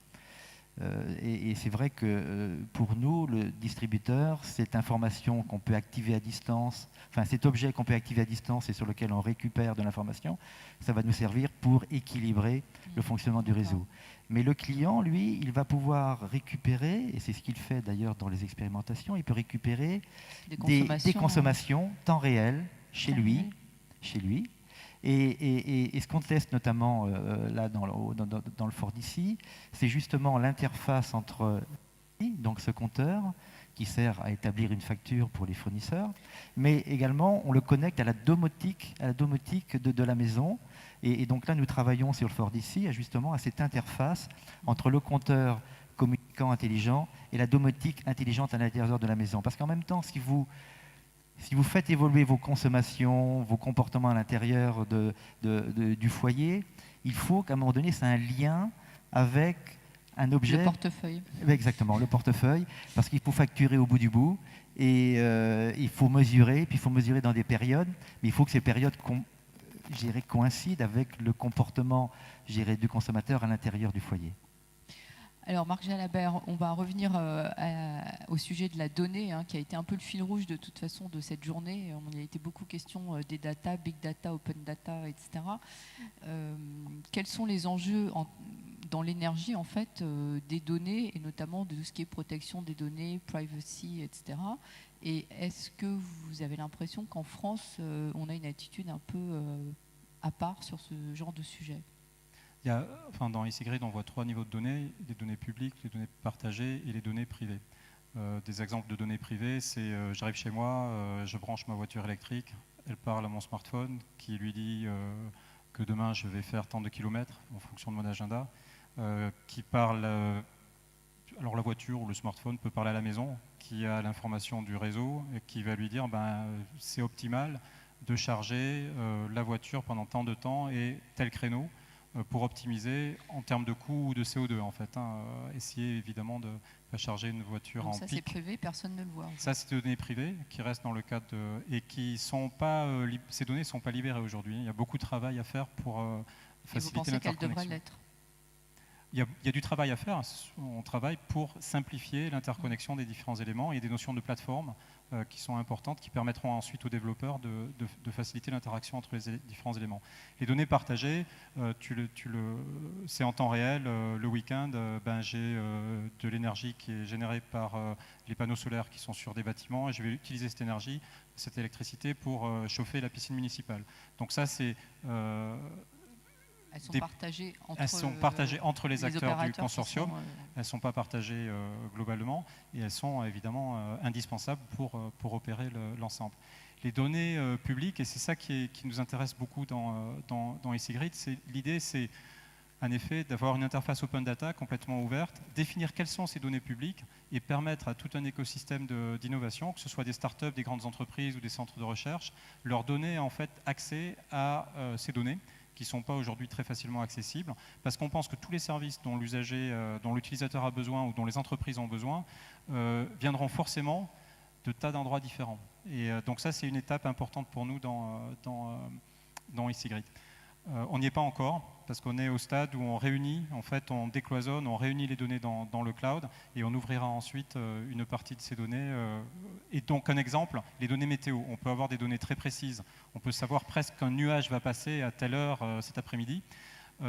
Et c'est vrai que pour nous, le distributeur, cette information qu'on peut activer à distance, enfin cet objet qu'on peut activer à distance et sur lequel on récupère de l'information, ça va nous servir pour équilibrer le fonctionnement du réseau. Mais le client, lui, il va pouvoir récupérer, et c'est ce qu'il fait d'ailleurs dans les expérimentations, il peut récupérer des consommations temps réel chez lui. Et ce qu'on teste notamment là dans le Ford ici, c'est justement l'interface entre donc ce compteur qui sert à établir une facture pour les fournisseurs, mais également on le connecte à la domotique de la maison. Et donc là, nous travaillons sur le Ford ici justement à cette interface entre le compteur communicant intelligent et la domotique intelligente à l'intérieur de la maison. Parce qu'en même temps, si vous faites évoluer vos consommations, vos comportements à l'intérieur du foyer, il faut qu'à un moment donné, c'est un lien avec un objet. Le portefeuille. Exactement, le portefeuille, parce qu'il faut facturer au bout du bout, et il faut mesurer, puis il faut mesurer dans des périodes, mais il faut que ces périodes coïncident avec le comportement du consommateur à l'intérieur du foyer. Alors Marc Jalabert, on va revenir au sujet de la donnée, qui a été un peu le fil rouge de toute façon de cette journée. Il y a été beaucoup question des data, big data, open data, etc. Quels sont les enjeux dans l'énergie en fait des données, et notamment de tout ce qui est protection des données, privacy, etc. Et est-ce que vous avez l'impression qu'en France, on a une attitude un peu à part sur ce genre de sujet ? Dans EasyGrid, on voit 3 niveaux de données, les données publiques, les données partagées et les données privées. Des exemples de données privées, c'est j'arrive chez moi, je branche ma voiture électrique, elle parle à mon smartphone qui lui dit que demain je vais faire tant de kilomètres en fonction de mon agenda, qui parle, alors la voiture ou le smartphone peut parler à la maison, qui a l'information du réseau et qui va lui dire c'est optimal de charger la voiture pendant tant de temps et tel créneau, pour optimiser en termes de coût ou de CO2 en fait. Essayer évidemment de pas charger une voiture en pic. Ça c'est privé, personne ne le voit. Ça c'est des données privées qui restent dans le cadre et qui sont pas, ces données ne sont pas libérées aujourd'hui. Il y a beaucoup de travail à faire pour faciliter l'interconnexion. Et vous pensez qu'elles devraient l'être ? Il y a du travail à faire. On travaille pour simplifier l'interconnexion des différents éléments et des notions de plateforme qui sont importantes, qui permettront ensuite aux développeurs de faciliter l'interaction entre les différents éléments. Les données partagées, c'est en temps réel. Le week-end, j'ai de l'énergie qui est générée par les panneaux solaires qui sont sur des bâtiments et je vais utiliser cette énergie, cette électricité pour chauffer la piscine municipale. Donc ça, c'est Elles sont des- partagées entre, elles sont partagées entre les acteurs du opérateurs qui consortium. sont, Elles ne sont pas partagées globalement et elles sont évidemment indispensables pour opérer l'ensemble. Les données publiques, et c'est ça qui nous intéresse beaucoup dans EasyGrid, l'idée c'est en effet d'avoir une interface open data complètement ouverte, définir quelles sont ces données publiques et permettre à tout un écosystème d'innovation, que ce soit des startups, des grandes entreprises ou des centres de recherche, leur donner en fait accès à ces données qui ne sont pas aujourd'hui très facilement accessibles, parce qu'on pense que tous les services dont l'usager, dont l'utilisateur a besoin ou dont les entreprises ont besoin, viendront forcément de tas d'endroits différents. Et donc ça, c'est une étape importante pour nous dans EasyGrid. On n'y est pas encore, parce qu'on est au stade où on réunit, en fait, on décloisonne, on réunit les données dans le cloud, et on ouvrira ensuite une partie de ces données. Et donc, un exemple, les données météo. On peut avoir des données très précises. On peut savoir presque qu'un nuage va passer à telle heure cet après-midi.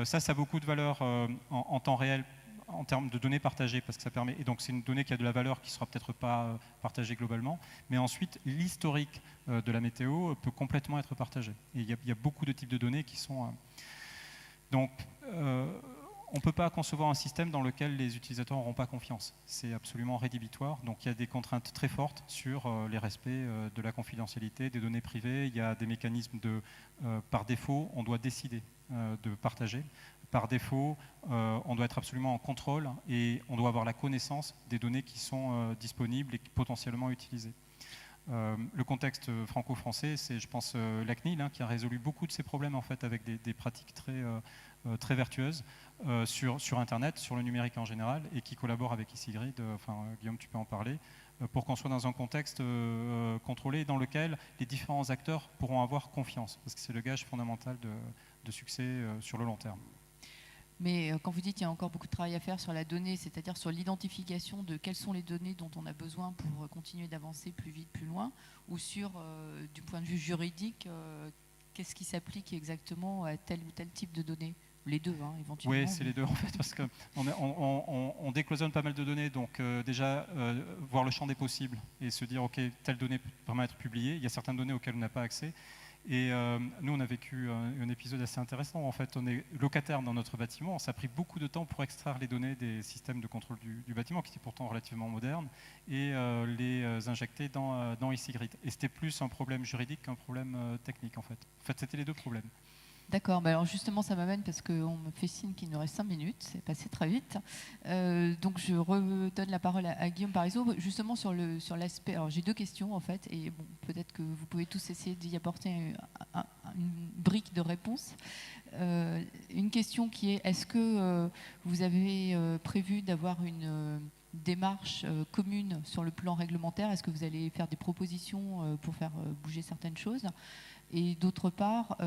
Ça a beaucoup de valeur en temps réel, en termes de données partagées, parce que ça permet, et donc c'est une donnée qui a de la valeur qui ne sera peut-être pas partagée globalement, mais ensuite l'historique de la météo peut complètement être partagé. Et il y a beaucoup de types de données qui sont... Donc, on ne peut pas concevoir un système dans lequel les utilisateurs n'auront pas confiance. C'est absolument rédhibitoire. Donc il y a des contraintes très fortes sur les respects de la confidentialité des données privées. Il y a des mécanismes par défaut, on doit décider de partager. Par défaut, on doit être absolument en contrôle et on doit avoir la connaissance des données qui sont disponibles et potentiellement utilisées. Le contexte franco-français, c'est, je pense, la CNIL qui a résolu beaucoup de ces problèmes en fait, avec des pratiques très vertueuses sur Internet, sur le numérique en général, et qui collabore avec EasyGrid. Guillaume, tu peux en parler, pour qu'on soit dans un contexte contrôlé dans lequel les différents acteurs pourront avoir confiance, parce que c'est le gage fondamental de succès sur le long terme. Mais quand vous dites qu'il y a encore beaucoup de travail à faire sur la donnée, c'est-à-dire sur l'identification de quelles sont les données dont on a besoin pour continuer d'avancer plus vite, plus loin, ou sur, du point de vue juridique, qu'est-ce qui s'applique exactement à tel ou tel type de données? Les deux, éventuellement. Oui, c'est les deux en fait, parce qu'on décloisonne pas mal de données, donc déjà voir le champ des possibles et se dire, ok, telle donnée peut vraiment être publiée. Il y a certaines données auxquelles on n'a pas accès. Et nous, on a vécu un épisode assez intéressant. En fait, on est locataire dans notre bâtiment. Ça a pris beaucoup de temps pour extraire les données des systèmes de contrôle du bâtiment, qui étaient pourtant relativement modernes, et les injecter dans EasyGrid. Et c'était plus un problème juridique qu'un problème technique, en fait. En fait, c'était les deux problèmes. D'accord, alors justement ça m'amène parce qu'on me fait signe qu'il nous reste 5 minutes, c'est passé très vite. Donc je redonne la parole à Guillaume Parisot, justement sur l'aspect. Alors j'ai deux questions en fait, et bon, peut-être que vous pouvez tous essayer d'y apporter une brique de réponse. Une question qui est, est-ce que vous avez prévu d'avoir une démarche commune sur le plan réglementaire? Est-ce que vous allez faire des propositions pour faire bouger certaines choses? Et d'autre part,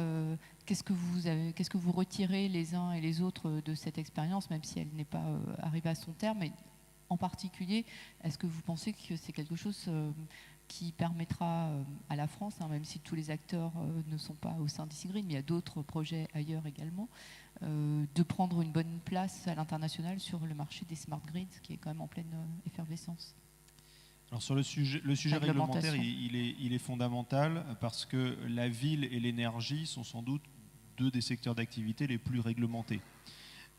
qu'est-ce que vous retirez les uns et les autres de cette expérience, même si elle n'est pas arrivée à son terme? Et en particulier, est-ce que vous pensez que c'est quelque chose qui permettra à la France, même si tous les acteurs ne sont pas au sein d'EasyGrid, mais il y a d'autres projets ailleurs également, de prendre une bonne place à l'international sur le marché des smart grids, qui est quand même en pleine effervescence? Alors sur le sujet réglementaire, il est fondamental parce que la ville et l'énergie sont sans doute deux des secteurs d'activité les plus réglementés.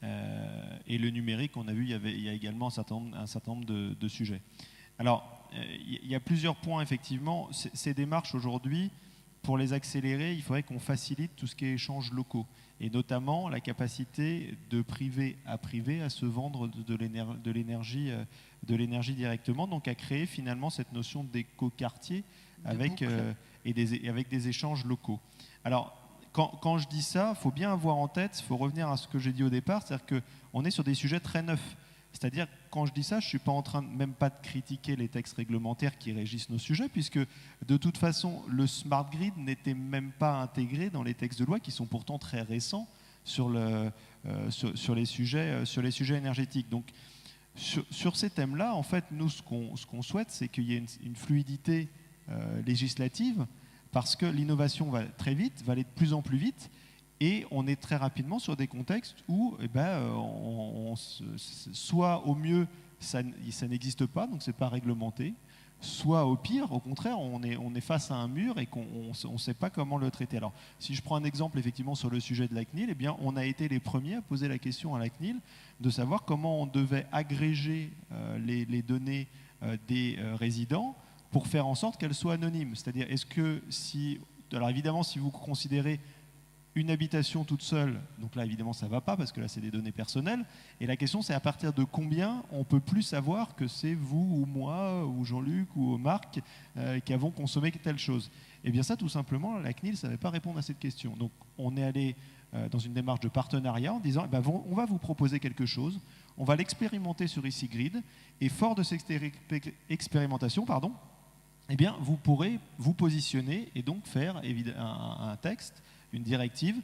Et le numérique, on a vu, il y a également un certain nombre de sujets. Alors, il y a plusieurs points, effectivement. Ces démarches aujourd'hui, pour les accélérer, il faudrait qu'on facilite tout ce qui est échanges locaux, et notamment la capacité de privé à privé à se vendre de l'énergie directement, donc à créer finalement cette notion d'éco-quartier avec des échanges locaux. Alors, quand je dis ça, il faut bien avoir en tête, il faut revenir à ce que j'ai dit au départ, c'est-à-dire qu'on est sur des sujets très neufs. C'est-à-dire, quand je dis ça, je ne suis pas en train même pas de critiquer les textes réglementaires qui régissent nos sujets, puisque de toute façon, le smart grid n'était même pas intégré dans les textes de loi qui sont pourtant très récents sur les sujets énergétiques. Donc, sur ces thèmes-là, en fait, nous, ce qu'on souhaite, c'est qu'il y ait une fluidité législative, parce que l'innovation va très vite, va aller de plus en plus vite, et on est très rapidement sur des contextes où soit au mieux ça n'existe pas, donc c'est pas réglementé, soit au pire, au contraire, on est face à un mur et qu'on ne sait pas comment le traiter. Alors, si je prends un exemple effectivement sur le sujet de la CNIL, eh bien, on a été les premiers à poser la question à la CNIL de savoir comment on devait agréger les données des résidents pour faire en sorte qu'elles soient anonymes. C'est-à-dire, est-ce que si... Alors évidemment, si vous considérez une habitation toute seule, donc là évidemment ça ne va pas parce que là c'est des données personnelles, et la question c'est à partir de combien on ne peut plus savoir que c'est vous ou moi ou Jean-Luc ou Marc qui avons consommé telle chose. Et bien ça tout simplement, la CNIL ne savait pas répondre à cette question. Donc on est allé dans une démarche de partenariat en disant on va vous proposer quelque chose, on va l'expérimenter sur EasyGrid, et fort de cette expérimentation, eh bien vous pourrez vous positionner et donc faire un texte, une directive,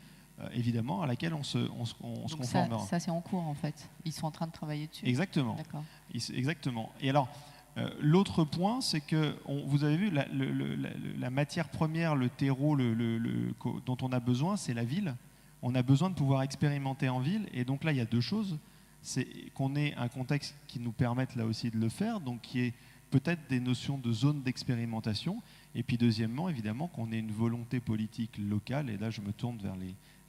évidemment, à laquelle on se conformera. Ça c'est en cours, en fait. Ils sont en train de travailler dessus. Exactement. D'accord. Exactement. Et alors, l'autre point, c'est que, vous avez vu, la matière première, le terreau dont on a besoin, c'est la ville. On a besoin de pouvoir expérimenter en ville. Et donc là, il y a deux choses. C'est qu'on ait un contexte qui nous permette là aussi de le faire, donc qui est peut-être des notions de zone d'expérimentation. Et puis deuxièmement, évidemment, qu'on ait une volonté politique locale, et là je me tourne vers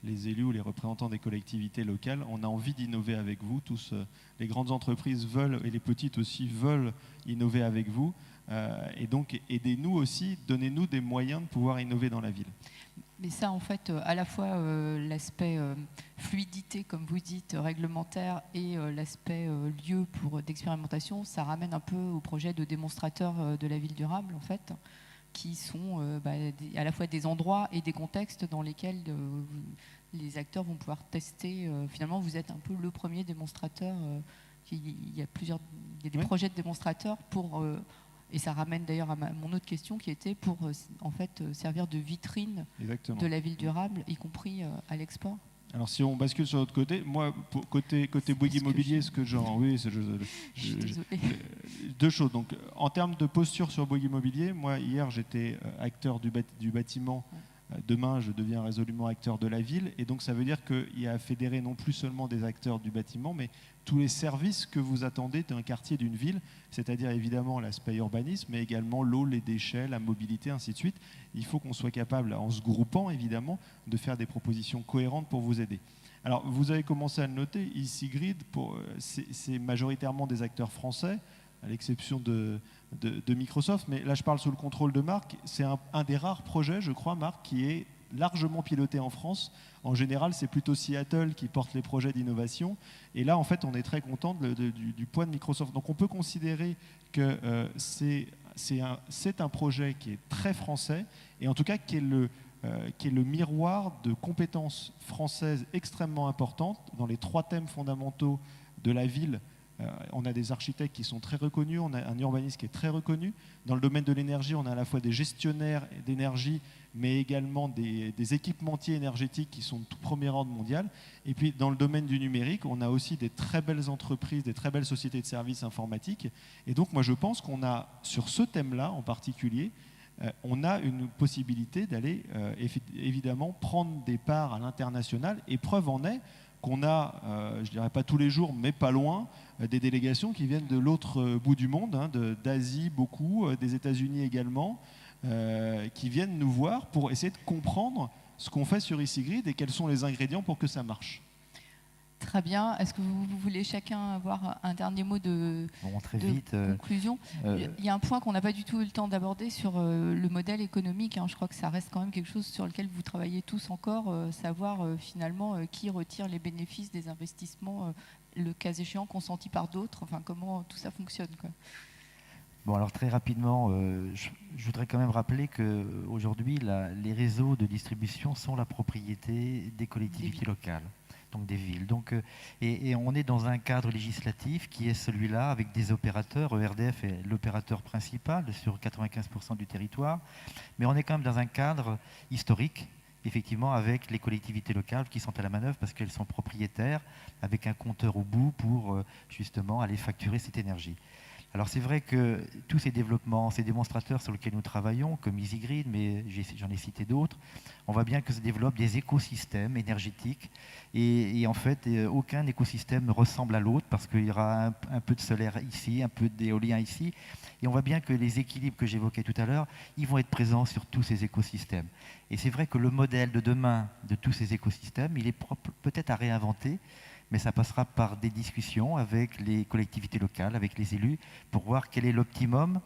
les élus ou les représentants des collectivités locales, on a envie d'innover avec vous, tous les grandes entreprises veulent, et les petites aussi veulent innover avec vous, et donc aidez-nous aussi, donnez-nous des moyens de pouvoir innover dans la ville. Mais ça, en fait, à la fois l'aspect fluidité, comme vous dites, réglementaire, et l'aspect lieu d'expérimentation, ça ramène un peu au projet de démonstrateur de la ville durable, en fait, qui sont à la fois des endroits et des contextes dans lesquels les acteurs vont pouvoir tester. Finalement, vous êtes un peu le premier démonstrateur. Il y a des projets de démonstrateurs pour... et ça ramène d'ailleurs à mon autre question qui était pour en fait servir de vitrine Exactement. de la ville durable, y compris à l'export. Alors si on bascule sur l'autre côté, moi, côté Bouygues Immobilier, deux choses. Donc, en termes de posture sur Bouygues Immobilier, moi, hier, j'étais acteur du bâtiment. Demain, je deviens résolument acteur de la ville. Et donc, ça veut dire qu'il y a à fédérer non plus seulement des acteurs du bâtiment, mais tous les services que vous attendez d'un quartier, d'une ville, c'est-à-dire évidemment l'aspect urbanisme, mais également l'eau, les déchets, la mobilité, ainsi de suite. Il faut qu'on soit capable, en se groupant évidemment, de faire des propositions cohérentes pour vous aider. Alors, vous avez commencé à le noter, EasyGrid, c'est majoritairement des acteurs français, à l'exception de Microsoft, mais là je parle sous le contrôle de Marc. C'est un des rares projets, je crois, Marc, qui est largement piloté en France. En général, c'est plutôt Seattle qui porte les projets d'innovation. Et là, en fait, on est très content du poids de Microsoft. Donc on peut considérer que c'est un projet qui est très français, et en tout cas qui est le miroir de compétences françaises extrêmement importantes dans les 3 thèmes fondamentaux de la ville. On a des architectes qui sont très reconnus, on a un urbaniste qui est très reconnu. Dans le domaine de l'énergie, on a à la fois des gestionnaires d'énergie, mais également des équipementiers énergétiques qui sont de tout premier ordre mondial. Et puis dans le domaine du numérique, on a aussi des très belles entreprises, des très belles sociétés de services informatiques. Et donc moi je pense qu'on a, sur ce thème-là en particulier, on a une possibilité d'aller évidemment prendre des parts à l'international. Et preuve en est qu'on a, je dirais pas tous les jours, mais pas loin, des délégations qui viennent de l'autre bout du monde, d'Asie beaucoup, des États-Unis également, qui viennent nous voir pour essayer de comprendre ce qu'on fait sur EasyGrid et quels sont les ingrédients pour que ça marche. Très bien. Est-ce que vous voulez chacun avoir un dernier mot de conclusion ? Il y a un point qu'on n'a pas du tout eu le temps d'aborder sur le modèle économique. Je crois que ça reste quand même quelque chose sur lequel vous travaillez tous encore, savoir finalement qui retire les bénéfices des investissements, le cas échéant consentis par d'autres, enfin comment tout ça fonctionne, quoi. Bon, alors très rapidement, je voudrais quand même rappeler qu'aujourd'hui, les réseaux de distribution sont la propriété des collectivités locales, donc des villes. Donc, et on est dans un cadre législatif qui est celui-là, avec des opérateurs. ERDF est l'opérateur principal sur 95% du territoire, mais on est quand même dans un cadre historique, effectivement, avec les collectivités locales qui sont à la manœuvre parce qu'elles sont propriétaires, avec un compteur au bout pour justement aller facturer cette énergie. Alors c'est vrai que tous ces développements, ces démonstrateurs sur lesquels nous travaillons, comme EasyGrid, mais j'en ai cité d'autres, on voit bien que se développent des écosystèmes énergétiques et en fait aucun écosystème ne ressemble à l'autre parce qu'il y aura un peu de solaire ici, un peu d'éolien ici et on voit bien que les équilibres que j'évoquais tout à l'heure, ils vont être présents sur tous ces écosystèmes. Et c'est vrai que le modèle de demain de tous ces écosystèmes, il est peut-être à réinventer, mais ça passera par des discussions avec les collectivités locales, avec les élus, pour voir quel est l'optimum.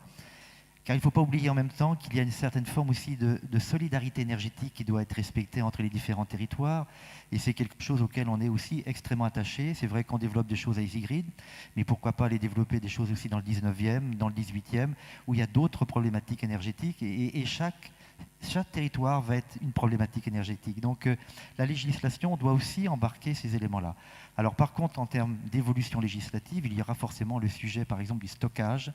Car il ne faut pas oublier en même temps qu'il y a une certaine forme aussi de solidarité énergétique qui doit être respectée entre les différents territoires. Et c'est quelque chose auquel on est aussi extrêmement attaché. C'est vrai qu'on développe des choses à EasyGrid, mais pourquoi pas aller développer des choses aussi dans le 19e, dans le 18e, où il y a d'autres problématiques énergétiques. Et chaque territoire va être une problématique énergétique. Donc la législation doit aussi embarquer ces éléments-là. Alors par contre, en termes d'évolution législative, il y aura forcément le sujet, par exemple, du stockage.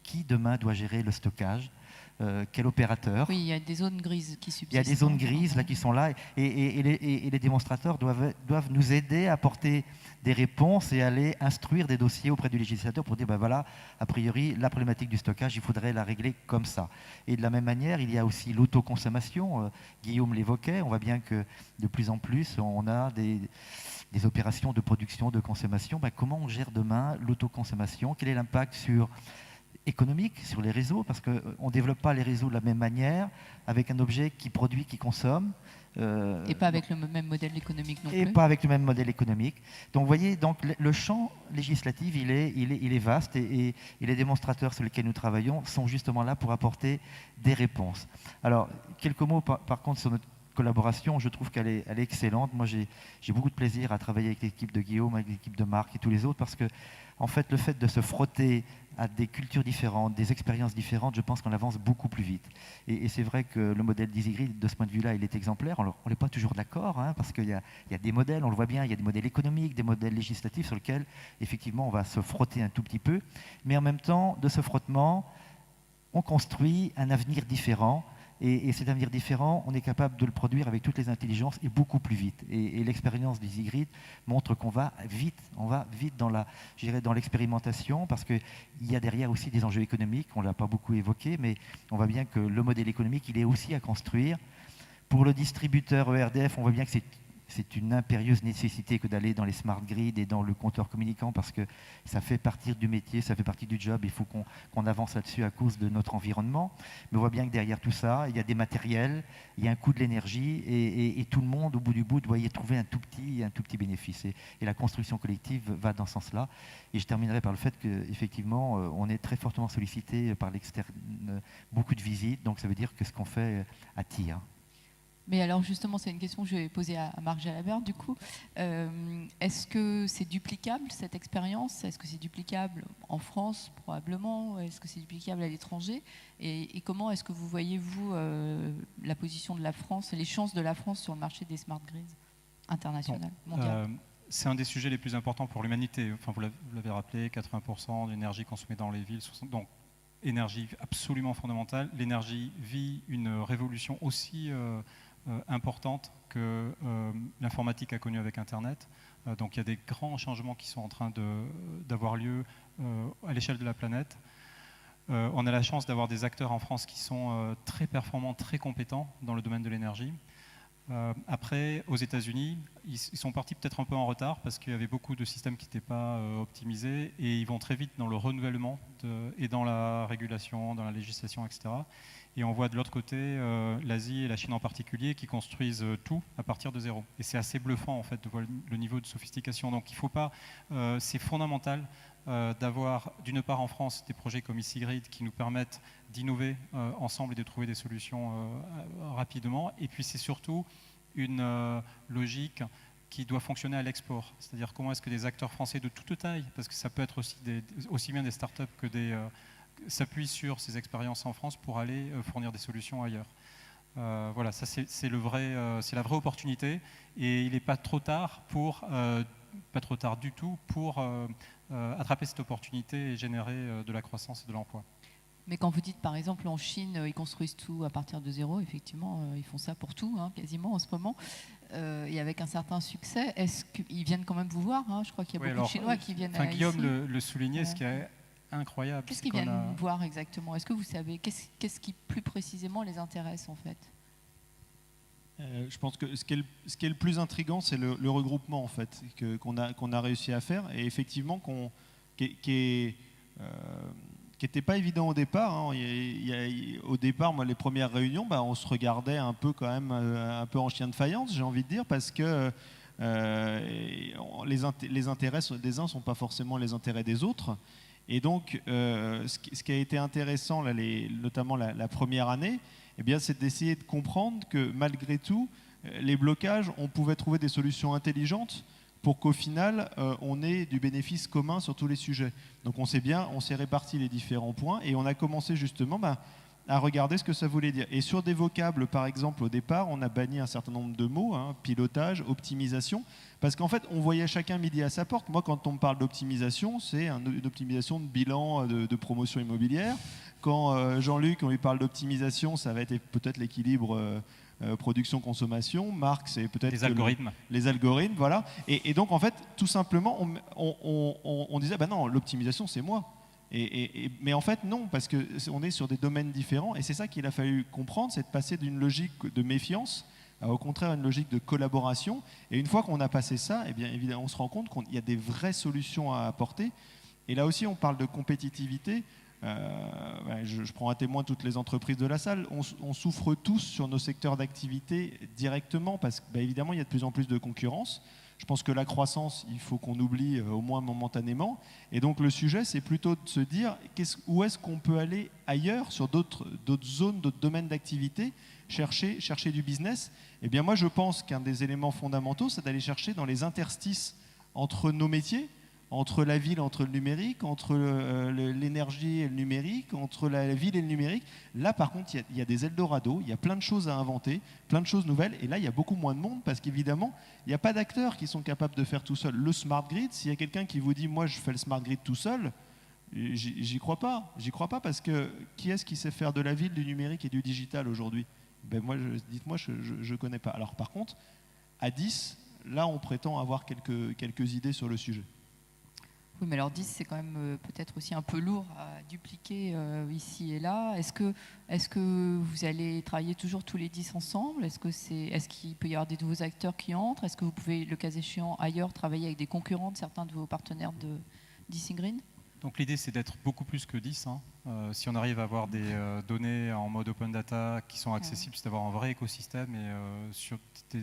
Qui demain doit gérer le stockage? Quel opérateur? Oui, il y a des zones grises qui subsistent. Il y a des zones grises là, qui sont là et les démonstrateurs doivent nous aider à apporter des réponses et aller instruire des dossiers auprès du législateur pour dire, ben voilà, a priori, la problématique du stockage, il faudrait la régler comme ça. Et de la même manière, il y a aussi l'autoconsommation. Guillaume l'évoquait, on voit bien que de plus en plus, on a des opérations de production, de consommation. Ben, comment on gère demain l'autoconsommation? Quel est l'impact économique sur les réseaux, parce qu'on ne développe pas les réseaux de la même manière, avec un objet qui produit, qui consomme. Et pas avec le même modèle économique non plus. Et pas avec le même modèle économique. Donc vous voyez, donc, le champ législatif, il est vaste, et les démonstrateurs sur lesquels nous travaillons sont justement là pour apporter des réponses. Alors, quelques mots par contre sur notre collaboration, je trouve qu'elle est excellente. Moi, j'ai beaucoup de plaisir à travailler avec l'équipe de Guillaume, avec l'équipe de Marc et tous les autres, parce que en fait, le fait de se frotter à des cultures différentes, des expériences différentes, je pense qu'on avance beaucoup plus vite. Et c'est vrai que le modèle d'EasyGrid, de ce point de vue-là, il est exemplaire. On n'est pas toujours d'accord, hein, parce qu'il y a des modèles, on le voit bien, il y a des modèles économiques, des modèles législatifs sur lesquels, effectivement, on va se frotter un tout petit peu. Mais en même temps, de ce frottement, on construit un avenir différent. Et cet avenir différent, on est capable de le produire avec toutes les intelligences et beaucoup plus vite. Et l'expérience d'EasyGrid montre qu'on va vite, dans l'expérimentation, parce qu'il y a derrière aussi des enjeux économiques, on ne l'a pas beaucoup évoqué, mais on voit bien que le modèle économique, il est aussi à construire. Pour le distributeur ERDF, on voit bien que c'est une impérieuse nécessité que d'aller dans les smart grids et dans le compteur communicant, parce que ça fait partie du métier, ça fait partie du job, il faut qu'on avance là-dessus à cause de notre environnement. Mais on voit bien que derrière tout ça, il y a des matériels, il y a un coût de l'énergie, et tout le monde, au bout du bout, doit y trouver un tout petit bénéfice. Et la construction collective va dans ce sens-là. Et je terminerai par le fait qu'effectivement, on est très fortement sollicité par l'externe, beaucoup de visites, donc ça veut dire que ce qu'on fait attire. Mais alors justement, c'est une question que je vais poser à Marc Jalabert du coup. Est-ce que c'est duplicable cette expérience? Est-ce que c'est duplicable en France probablement? Est-ce que c'est duplicable à l'étranger? Et comment est-ce que vous voyez, vous, la position de la France, les chances de la France sur le marché des smart grids international, mondial? C'est un des sujets les plus importants pour l'humanité. Enfin, vous l'avez rappelé, 80% de l'énergie consommée dans les villes, donc énergie absolument fondamentale. L'énergie vit une révolution aussi importante que l'informatique a connue avec Internet. Donc il y a des grands changements qui sont en train d'avoir lieu à l'échelle de la planète. On a la chance d'avoir des acteurs en France qui sont très performants, très compétents dans le domaine de l'énergie. Après, aux États-Unis, ils sont partis peut-être un peu en retard parce qu'il y avait beaucoup de systèmes qui n'étaient pas optimisés, et ils vont très vite dans le renouvellement et dans la régulation, dans la législation, etc. Et on voit de l'autre côté l'Asie et la Chine en particulier qui construisent tout à partir de zéro. Et c'est assez bluffant en fait de voir le niveau de sophistication. Donc il faut pas, c'est fondamental d'avoir d'une part en France des projets comme EasyGrid qui nous permettent d'innover ensemble et de trouver des solutions rapidement. Et puis c'est surtout une logique qui doit fonctionner à l'export. C'est-à-dire comment est-ce que des acteurs français de toute taille, parce que ça peut être aussi bien des startups que des s'appuient sur ces expériences en France pour aller fournir des solutions ailleurs. Voilà, ça c'est la vraie opportunité, et il n'est pas trop tard pas trop tard du tout pour attraper cette opportunité et générer de la croissance et de l'emploi. Mais quand vous dites par exemple en Chine, ils construisent tout à partir de zéro, effectivement, ils font ça pour tout, hein, quasiment en ce moment, et avec un certain succès. Est-ce qu'ils viennent quand même vous voir, hein? Je crois qu'il y a beaucoup de Chinois qui viennent ici. Guillaume le soulignait, ce qui est incroyable. Qu'est-ce qu'ils viennent voir exactement? Est-ce que vous savez qu'est-ce qui plus précisément les intéresse en fait? Je pense que ce qui est le plus intriguant, c'est le regroupement en fait qu'on a réussi à faire, et effectivement qui n'était pas évident au départ. Hein. Au départ, moi, les premières réunions, on se regardait un peu quand même un peu en chien de faïence, j'ai envie de dire, parce que les intérêts des uns ne sont pas forcément les intérêts des autres. Et donc, ce qui a été intéressant, là, notamment la première année, eh bien, c'est d'essayer de comprendre que malgré tout, les blocages, on pouvait trouver des solutions intelligentes pour qu'au final, on ait du bénéfice commun sur tous les sujets. Donc on s'est réparti les différents points et on a commencé justement à regarder ce que ça voulait dire. Et sur des vocables, par exemple, au départ, on a banni un certain nombre de mots, hein, pilotage, optimisation, parce qu'en fait, on voyait chacun midi à sa porte. Moi, quand on me parle d'optimisation, c'est une optimisation de bilan de promotion immobilière. Quand Jean-Luc, on lui parle d'optimisation, ça va être peut-être l'équilibre production-consommation. Marc, c'est peut-être les algorithmes. Les algorithmes, voilà. Et donc, en fait, tout simplement, on disait, non, l'optimisation, c'est moi. Mais en fait, non, parce qu'on est sur des domaines différents. Et c'est ça qu'il a fallu comprendre, c'est de passer d'une logique de méfiance à, au contraire, une logique de collaboration. Et une fois qu'on a passé ça, eh bien, évidemment, on se rend compte qu'il y a des vraies solutions à apporter. Et là aussi, on parle de compétitivité. Je prends à témoin toutes les entreprises de la salle. On souffre tous sur nos secteurs d'activité directement parce qu'évidemment, il y a de plus en plus de concurrence. Je pense que la croissance, il faut qu'on oublie au moins momentanément. Et donc le sujet, c'est plutôt de se dire où est-ce qu'on peut aller ailleurs, sur d'autres zones, d'autres domaines d'activité, chercher du business. Eh bien moi, je pense qu'un des éléments fondamentaux, c'est d'aller chercher dans les interstices entre nos métiers, entre la ville, entre le numérique, entre l'énergie et le numérique, entre la ville et le numérique. Là, par contre, il y a des Eldorado, il y a plein de choses à inventer, plein de choses nouvelles. Et là, il y a beaucoup moins de monde parce qu'évidemment, il n'y a pas d'acteurs qui sont capables de faire tout seul. Le smart grid, s'il y a quelqu'un qui vous dit « moi, je fais le smart grid tout seul », j'y crois pas. J'y crois pas parce que qui est-ce qui sait faire de la ville, du numérique et du digital aujourd'hui? Dites-moi, je connais pas. Alors par contre, à 10, là, on prétend avoir quelques idées sur le sujet. Oui, mais alors 10, c'est quand même peut-être aussi un peu lourd à dupliquer ici et là. Est-ce que vous allez travailler toujours tous les 10 ensemble? Est-ce qu'il peut y avoir des nouveaux acteurs qui entrent? Est-ce que vous pouvez, le cas échéant, ailleurs, travailler avec des concurrents de certains de vos partenaires d'Easy Green? Donc l'idée, c'est d'être beaucoup plus que 10. Hein. Si on arrive à avoir des données en mode open data qui sont accessibles, c'est d'avoir un vrai écosystème et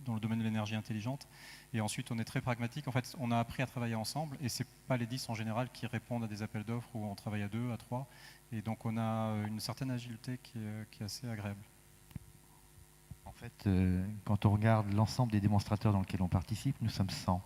dans le domaine de l'énergie intelligente. Et ensuite, on est très pragmatique. En fait, on a appris à travailler ensemble et ce n'est pas les 10 en général qui répondent à des appels d'offres où on travaille à 2, à 3. Et donc, on a une certaine agilité qui est assez agréable. En fait, quand on regarde l'ensemble des démonstrateurs dans lesquels on participe, nous sommes 100.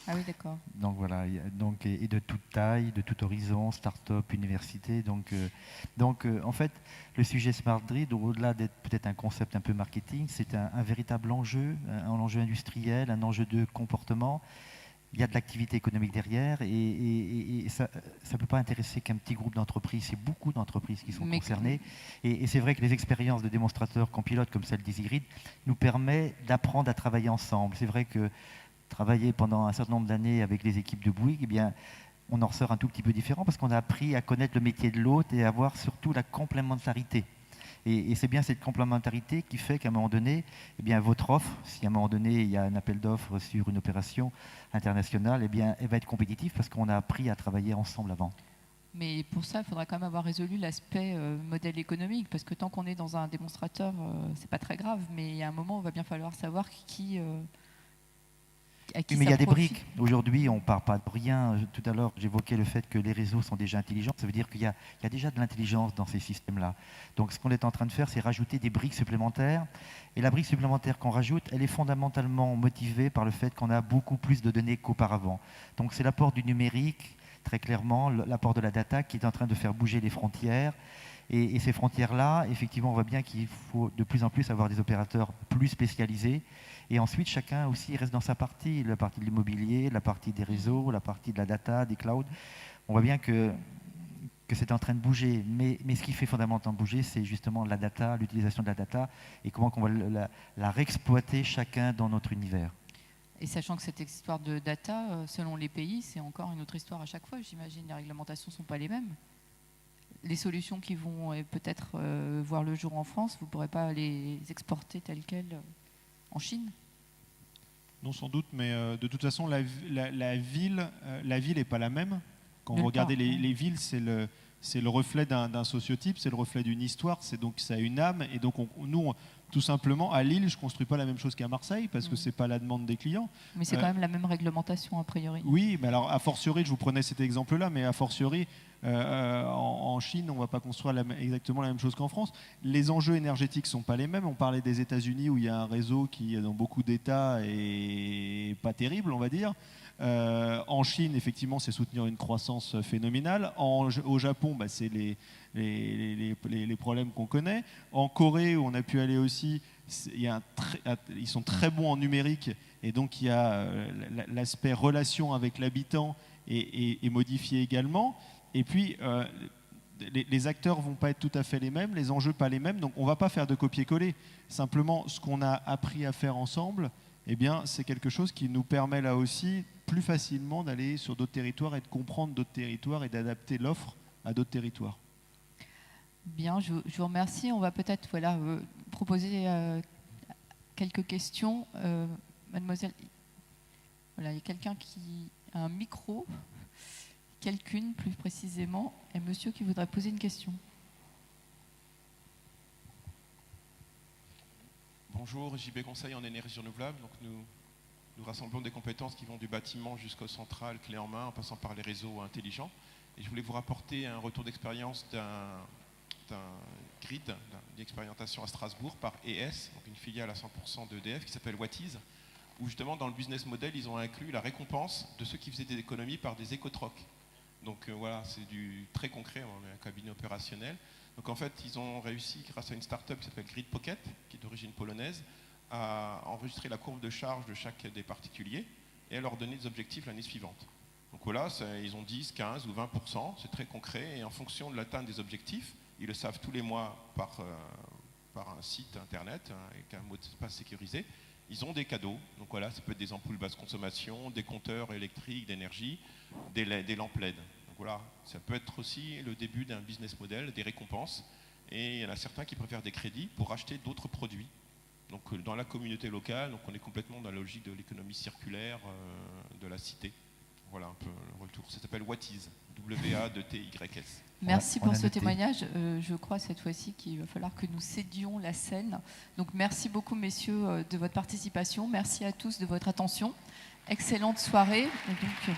Ah oui, d'accord. Donc voilà, et de toute taille, de tout horizon, start-up, université. Donc en fait, le sujet Smart Grid, au-delà d'être peut-être un concept un peu marketing, c'est un véritable enjeu, un enjeu industriel, un enjeu de comportement. Il y a de l'activité économique derrière et ça ne peut pas intéresser qu'un petit groupe d'entreprises, c'est beaucoup d'entreprises qui sont concernées. Et c'est vrai que les expériences de démonstrateurs qu'on pilote, comme celle d'Easy Grid, nous permet d'apprendre à travailler ensemble. C'est vrai que travailler pendant un certain nombre d'années avec les équipes de Bouygues, eh bien, on en ressort un tout petit peu différent parce qu'on a appris à connaître le métier de l'autre et à voir surtout la complémentarité. Et c'est bien cette complémentarité qui fait qu'à un moment donné, eh bien, votre offre, si à un moment donné il y a un appel d'offres sur une opération internationale, eh bien, elle va être compétitive parce qu'on a appris à travailler ensemble avant. Mais pour ça, il faudra quand même avoir résolu l'aspect modèle économique, parce que tant qu'on est dans un démonstrateur, c'est pas très grave, mais il y a un moment, il va bien falloir savoir qui mais il y a des briques. Aujourd'hui, on ne part pas de rien. Tout à l'heure, j'évoquais le fait que les réseaux sont déjà intelligents. Ça veut dire qu'il y a déjà de l'intelligence dans ces systèmes-là. Donc, ce qu'on est en train de faire, c'est rajouter des briques supplémentaires. Et la brique supplémentaire qu'on rajoute, elle est fondamentalement motivée par le fait qu'on a beaucoup plus de données qu'auparavant. Donc, c'est l'apport du numérique, très clairement, l'apport de la data qui est en train de faire bouger les frontières. Et ces frontières-là, effectivement, on voit bien qu'il faut de plus en plus avoir des opérateurs plus spécialisés. Et ensuite, chacun aussi reste dans sa partie, la partie de l'immobilier, la partie des réseaux, la partie de la data, des clouds. On voit bien que c'est en train de bouger. Mais ce qui fait fondamentalement bouger, c'est justement la data, l'utilisation de la data et comment on va la réexploiter chacun dans notre univers. Et sachant que cette histoire de data, selon les pays, c'est encore une autre histoire à chaque fois, j'imagine. Les réglementations ne sont pas les mêmes. Les solutions qui vont peut-être voir le jour en France, vous ne pourrez pas les exporter telles quelles en Chine? Non, sans doute, mais de toute façon, la ville n'est pas la même. Quand vous regardez les villes, c'est le reflet d'un sociotype, c'est le reflet d'une histoire, donc ça a une âme. Et donc, nous, tout simplement, à Lille, je ne construis pas la même chose qu'à Marseille, parce que ce n'est pas la demande des clients. Mais c'est quand même la même réglementation, a priori. Oui, mais alors, a fortiori, je vous prenais cet exemple-là, mais a fortiori, en Chine, on ne va pas construire exactement la même chose qu'en France. Les enjeux énergétiques ne sont pas les mêmes. On parlait des États-Unis, où il y a un réseau qui, dans beaucoup d'États, est pas terrible, on va dire. En Chine, effectivement, c'est soutenir une croissance phénoménale. Au Japon, c'est les problèmes qu'on connaît. En Corée, où on a pu aller aussi, ils sont très bons en numérique, et donc il y a l'aspect relation avec l'habitant est modifié également. Et puis, les acteurs ne vont pas être tout à fait les mêmes, les enjeux pas les mêmes, donc on ne va pas faire de copier-coller. Simplement, ce qu'on a appris à faire ensemble, eh bien, c'est quelque chose qui nous permet là aussi plus facilement d'aller sur d'autres territoires et de comprendre d'autres territoires et d'adapter l'offre à d'autres territoires. Bien, je vous remercie. On va peut-être proposer quelques questions. Mademoiselle, voilà, il y a quelqu'un qui a un micro, quelqu'une plus précisément, et monsieur qui voudrait poser une question. Bonjour, JB Conseil en énergie renouvelable. Donc nous rassemblons des compétences qui vont du bâtiment jusqu'au central, clé en main, en passant par les réseaux intelligents. Et je voulais vous rapporter un retour d'expérience d'un grid, d'expérimentation à Strasbourg par ES, donc une filiale à 100% d'EDF qui s'appelle Whatise, où justement dans le business model, ils ont inclus la récompense de ceux qui faisaient des économies par des écotrocs. Donc voilà, c'est du très concret, on est un cabinet opérationnel. Donc en fait, ils ont réussi, grâce à une start-up qui s'appelle Grid Pocket, qui est d'origine polonaise, à enregistrer la courbe de charge de chaque des particuliers et à leur donner des objectifs l'année suivante. Donc voilà, ils ont 10, 15 ou 20%, c'est très concret, et en fonction de l'atteinte des objectifs, ils le savent tous les mois par un site internet avec un mot de passe sécurisé, ils ont des cadeaux. Donc voilà, ça peut être des ampoules basse consommation, des compteurs électriques d'énergie, des lampes LED. Donc voilà, ça peut être aussi le début d'un business model, des récompenses. Et il y en a certains qui préfèrent des crédits pour acheter d'autres produits. Donc dans la communauté locale, donc on est complètement dans la logique de l'économie circulaire de la cité. Voilà un peu le retour. Ça s'appelle Whatise, W-A-T-Y-S. Merci pour ce témoignage. Je crois cette fois-ci qu'il va falloir que nous cédions la scène. Donc merci beaucoup messieurs de votre participation. Merci à tous de votre attention. Excellente soirée. Et donc,